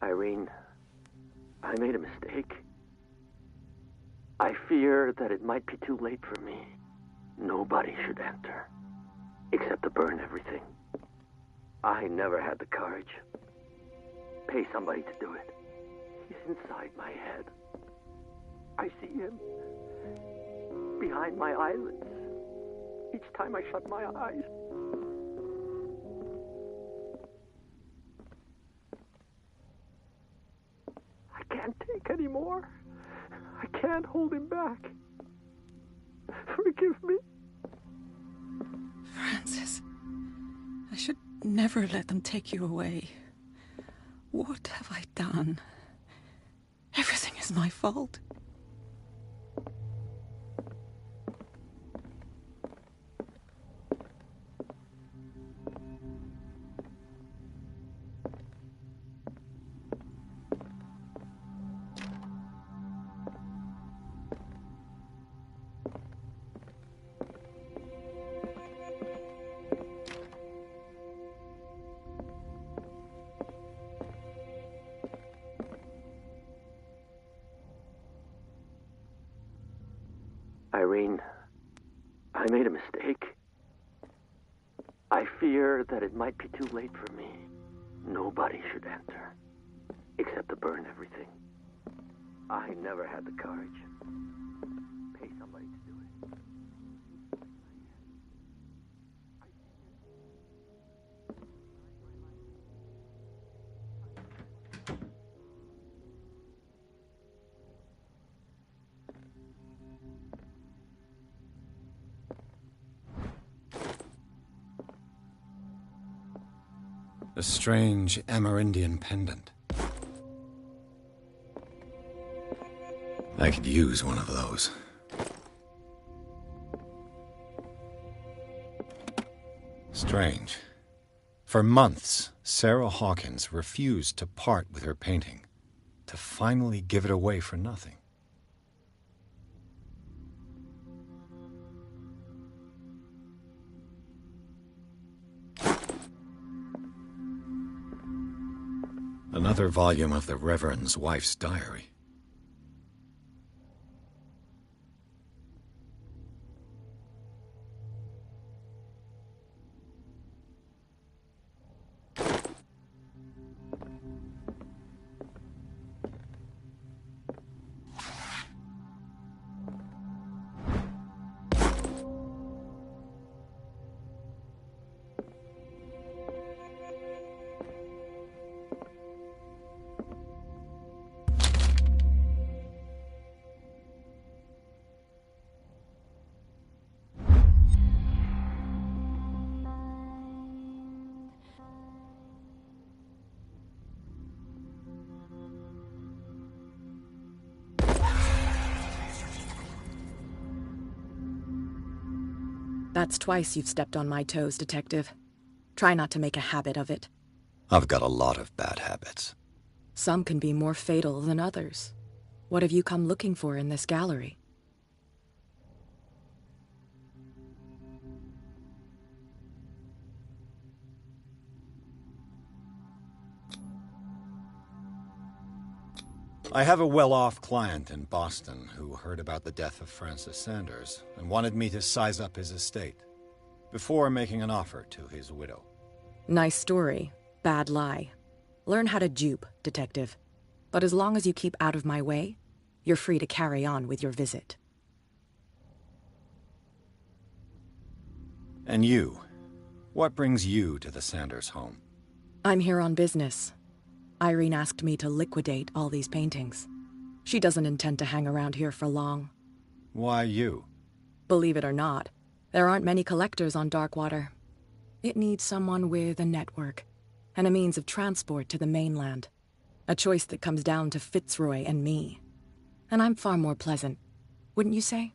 Irene, I made a mistake. I fear that it might be too late for me. Nobody should enter, except to burn everything. I never had the courage. Pay somebody to do it. He's inside my head. I see him behind my eyelids each time I shut my eyes. I can't take any more. I can't hold him back. Forgive me. Francis, I should never let them take you away. What have I done? Everything is my fault. Irene, I made a mistake. I fear that it might be too late for me. Nobody should enter, except to burn everything. I never had the courage. Pay somebody to do it. A strange Amerindian pendant. I could use one of those. Strange. For months, Sarah Hawkins refused to part with her painting, to finally give it away for nothing. Another volume of the Reverend's wife's diary. That's twice you've stepped on my toes, Detective. Try not to make a habit of it. I've got a lot of bad habits. Some can be more fatal than others. What have you come looking for in this gallery? I have a well-off client in Boston who heard about the death of Francis Sanders and wanted me to size up his estate before making an offer to his widow. Nice story. Bad lie. Learn how to dupe, Detective. But as long as you keep out of my way, you're free to carry on with your visit. And you? What brings you to the Sanders home? I'm here on business. Irene asked me to liquidate all these paintings. She doesn't intend to hang around here for long. Why you? Believe it or not, there aren't many collectors on Darkwater. It needs someone with a network and a means of transport to the mainland. A choice that comes down to Fitzroy and me. And I'm far more pleasant, wouldn't you say?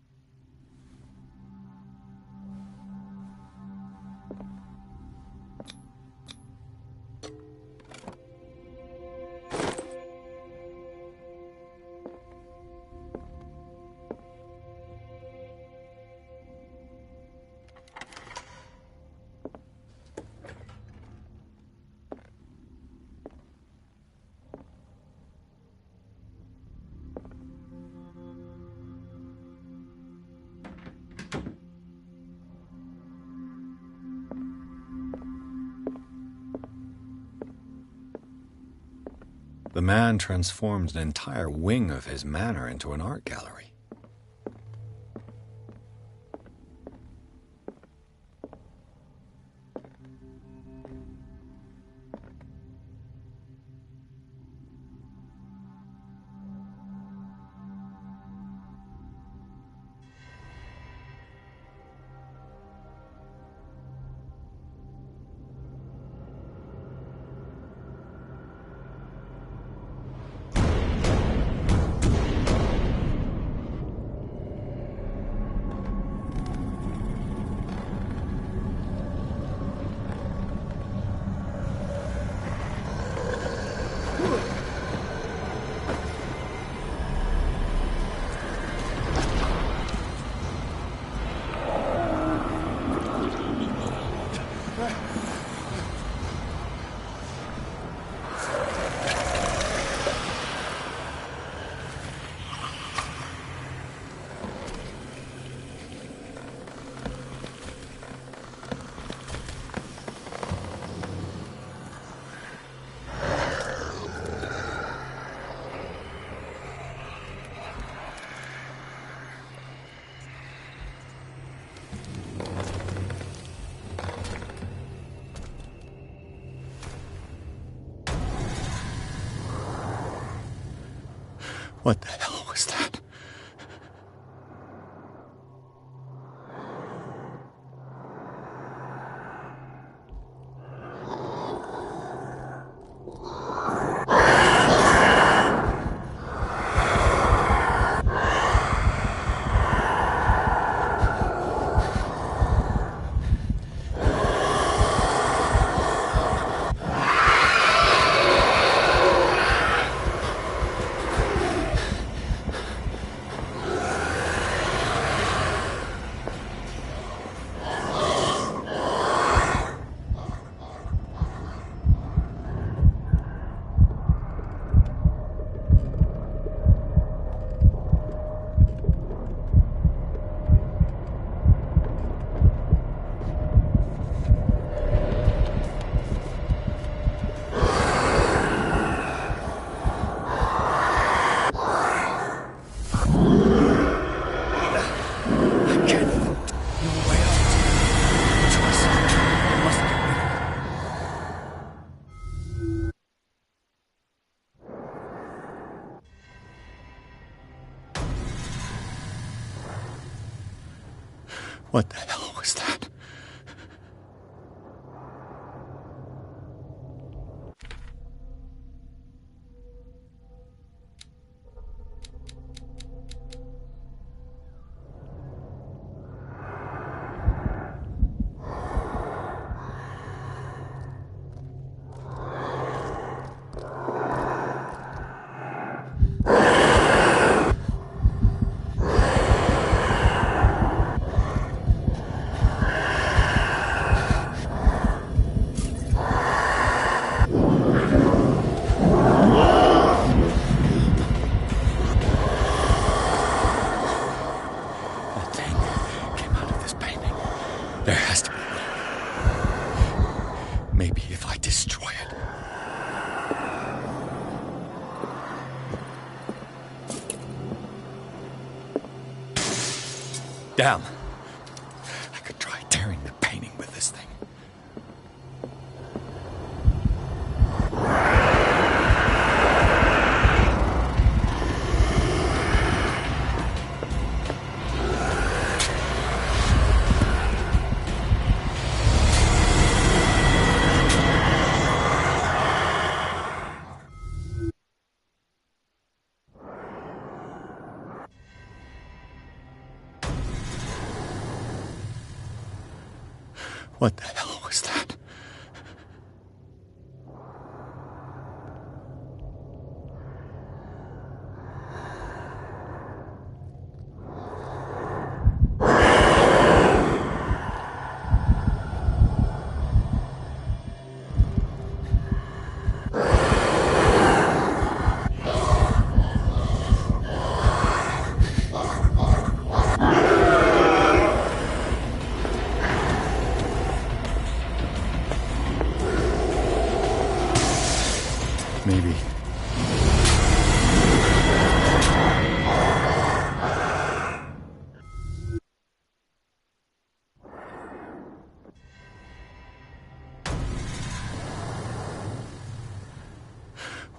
The man transformed an entire wing of his manor into an art gallery. What the hell was that? What the hell was that? There has to be. Maybe if I destroy it. Damn. I could try tearing the painting with this thing. What the hell was that?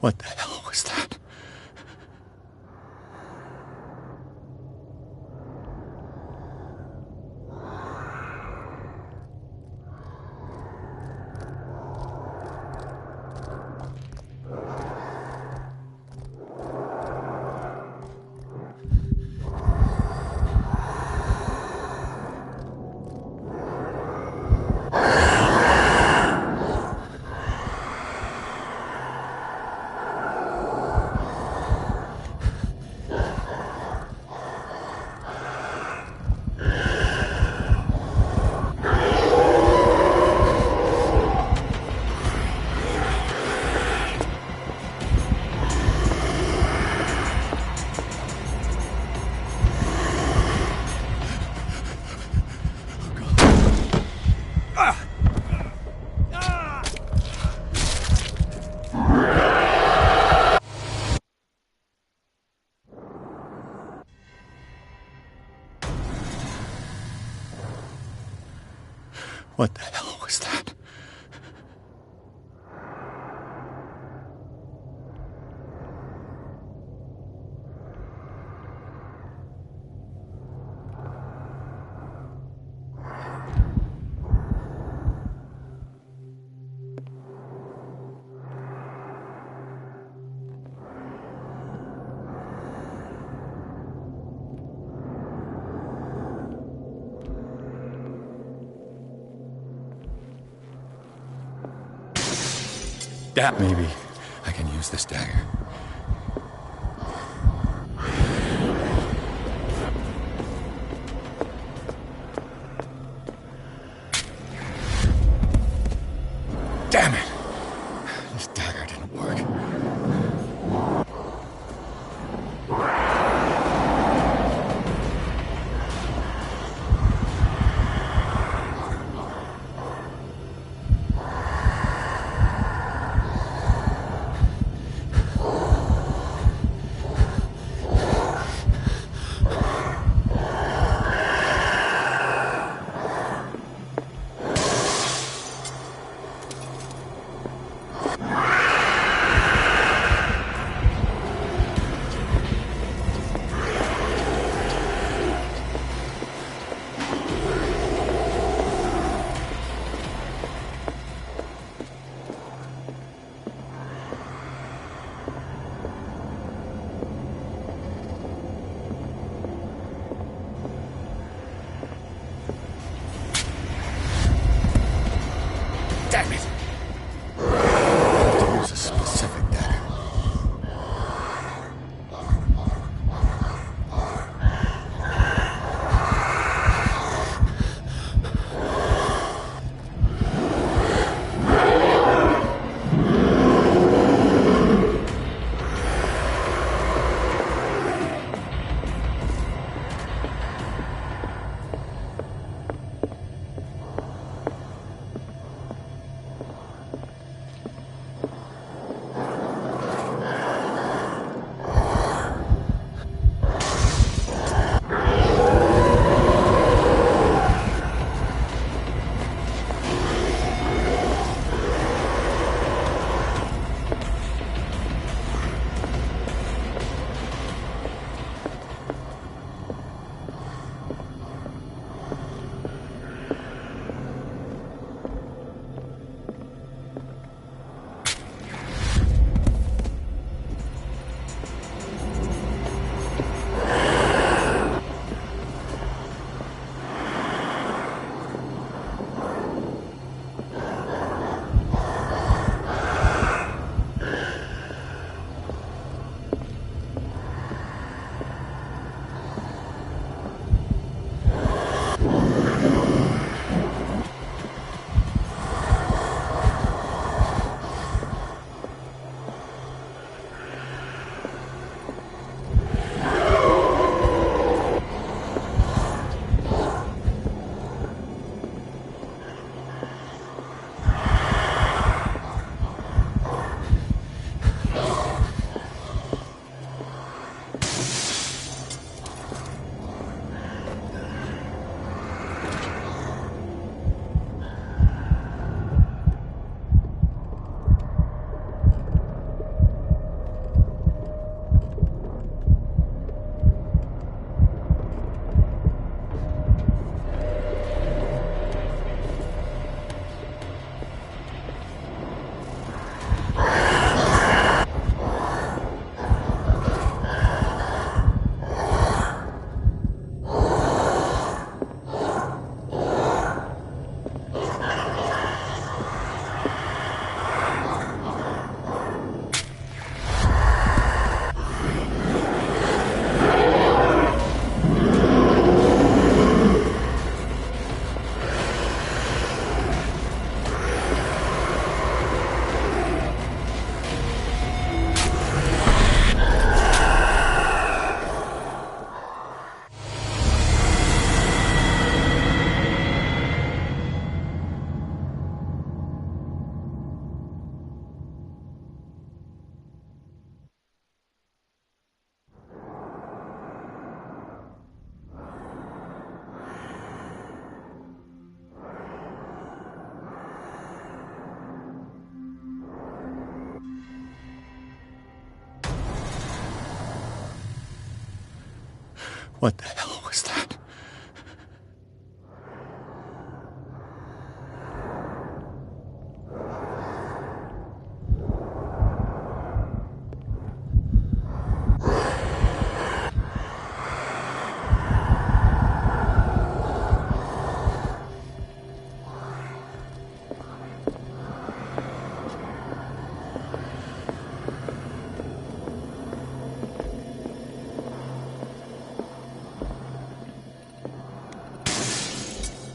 What the hell was that? What the hell was that? Maybe I can use this dagger. Damn it! This dagger didn't work. What the hell was that?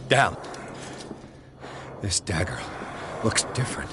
Down. This dagger looks different.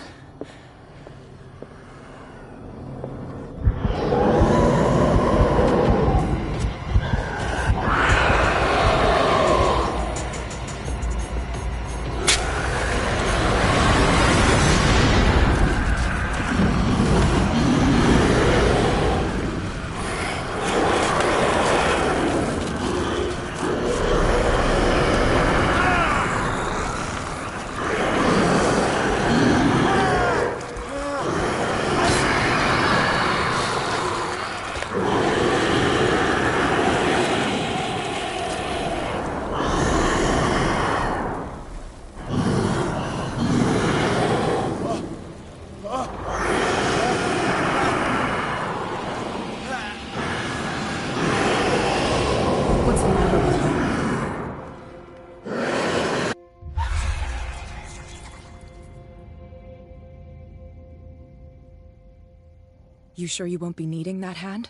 You sure you won't be needing that hand?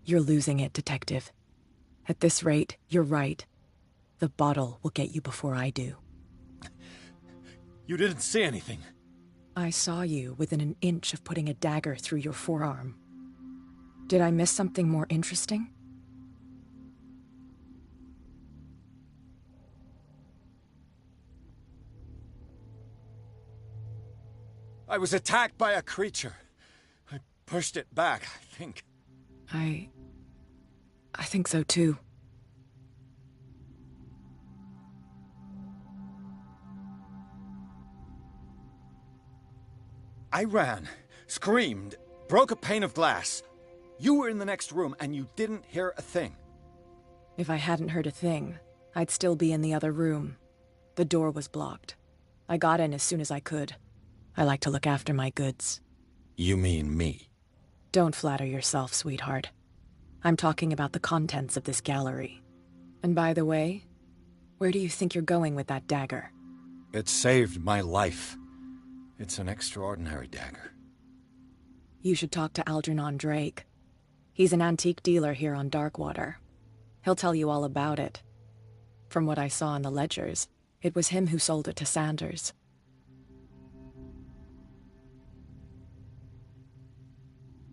You're losing it, Detective. At this rate, you're right. The bottle will get you before I do. You didn't see anything. I saw you within an inch of putting a dagger through your forearm. Did I miss something more interesting? I was attacked by a creature. I pushed it back, I think. I think so too. I ran, screamed, broke a pane of glass. You were in the next room and you didn't hear a thing. If I hadn't heard a thing, I'd still be in the other room. The door was blocked. I got in as soon as I could. I like to look after my goods. You mean me? Don't flatter yourself, sweetheart. I'm talking about the contents of this gallery. And by the way, where do you think you're going with that dagger? It saved my life. It's an extraordinary dagger. You should talk to Algernon Drake. He's an antique dealer here on Darkwater. He'll tell you all about it. From what I saw in the ledgers, it was him who sold it to Sanders.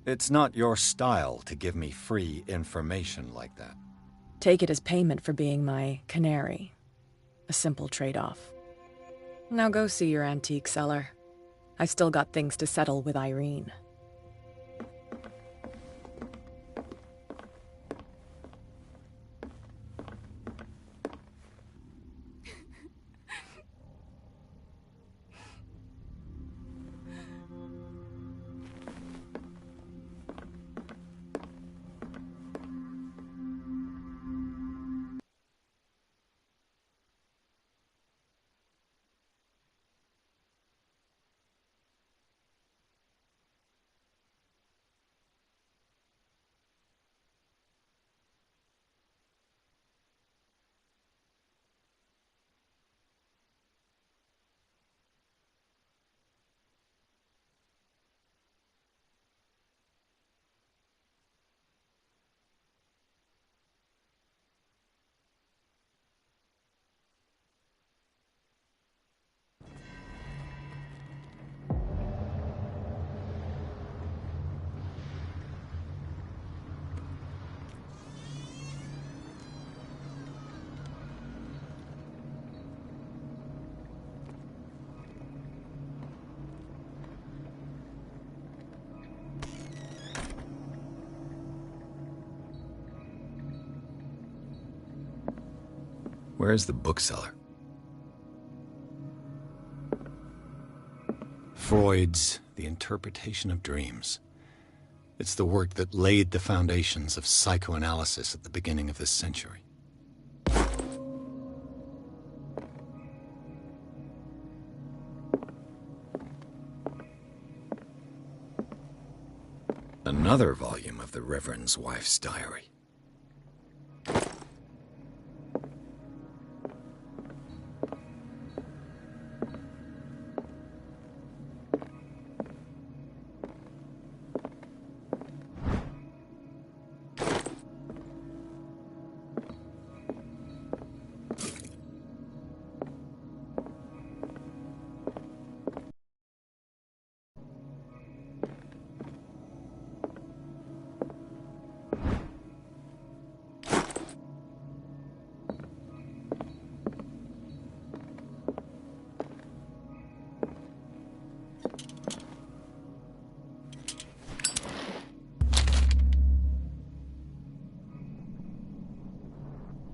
It's not your style to give me free information like that. Take it as payment for being my canary. A simple trade-off. Now go see your antique seller. I've still got things to settle with Irene. Where's the bookseller? Freud's The Interpretation of Dreams. It's the work that laid the foundations of psychoanalysis at the beginning of this century. Another volume of the Reverend's wife's diary.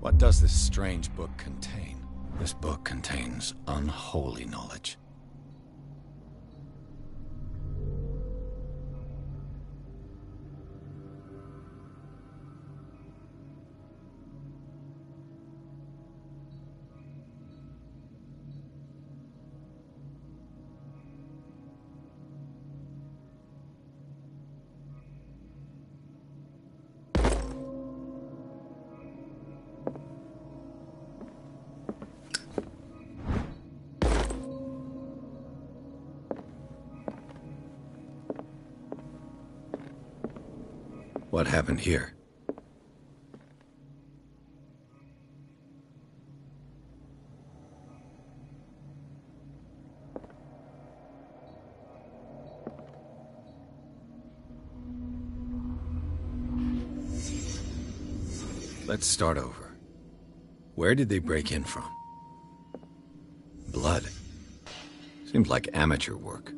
What does this strange book contain? This book contains unholy knowledge. What happened here? Let's start over. Where did they break in from? Blood. Seems like amateur work.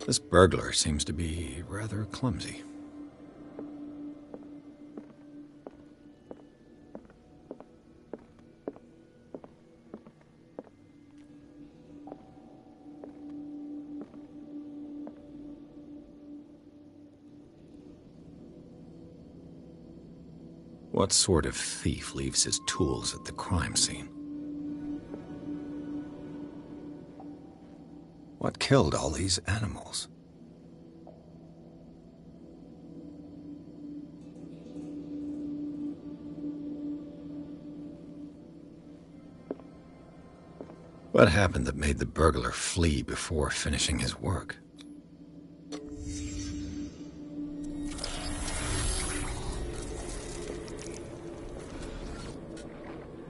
This burglar seems to be rather clumsy. What sort of thief leaves his tools at the crime scene? What killed all these animals? What happened that made the burglar flee before finishing his work?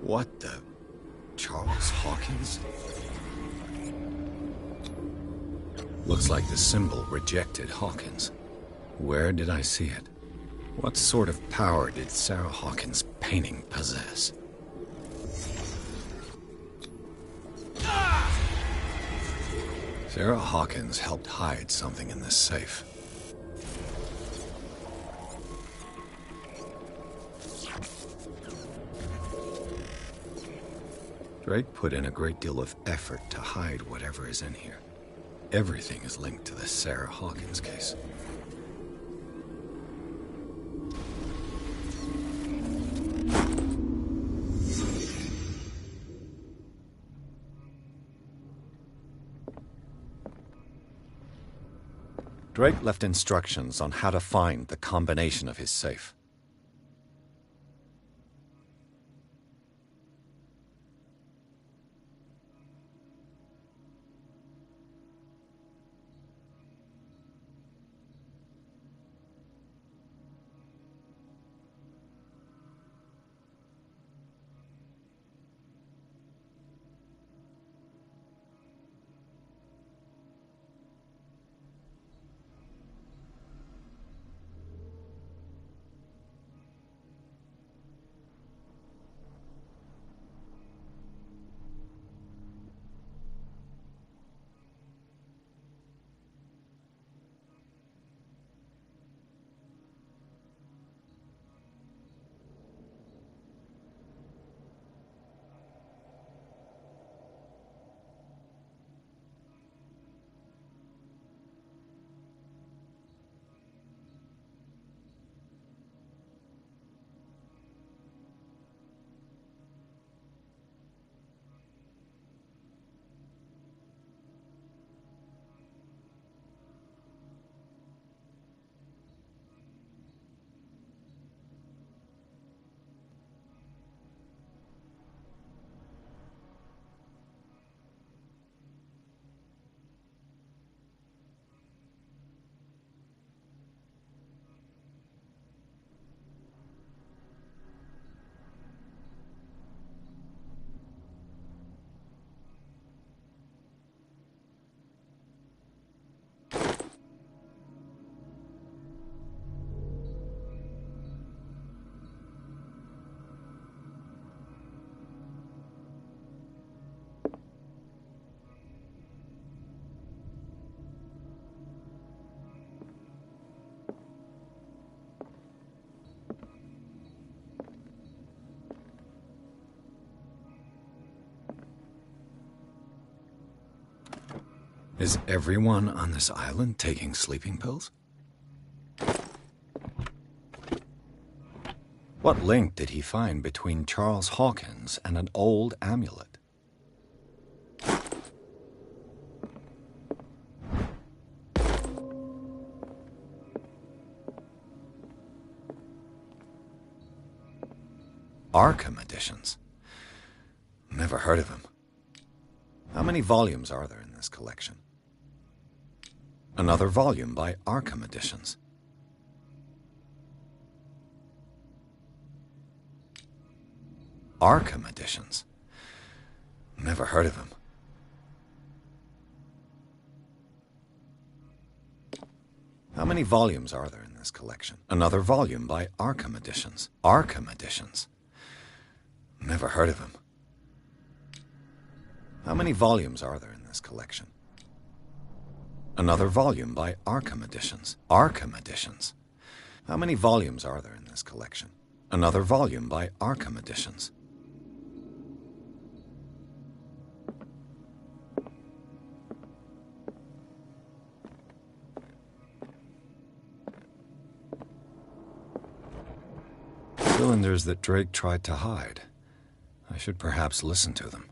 What the... Charles Hawkins? Looks like the symbol rejected Hawkins. Where did I see it? What sort of power did Sarah Hawkins' painting possess? Sarah Hawkins helped hide something in this safe. Drake put in a great deal of effort to hide whatever is in here. Everything is linked to the Sarah Hawkins case. Drake left instructions on how to find the combination of his safe. Is everyone on this island taking sleeping pills? What link did he find between Charles Hawkins and an old amulet? Arkham editions. Never heard of him. How many volumes are there in this collection? Another volume by Arkham Editions. Arkham Editions. Never heard of him. How many volumes are there in this collection? Another volume by Arkham Editions. Arkham Editions. Never heard of him. How many volumes are there in this collection? Another volume by Arkham Editions. Arkham Editions. How many volumes are there in this collection? Another volume by Arkham Editions. Cylinders that Drake tried to hide. I should perhaps listen to them.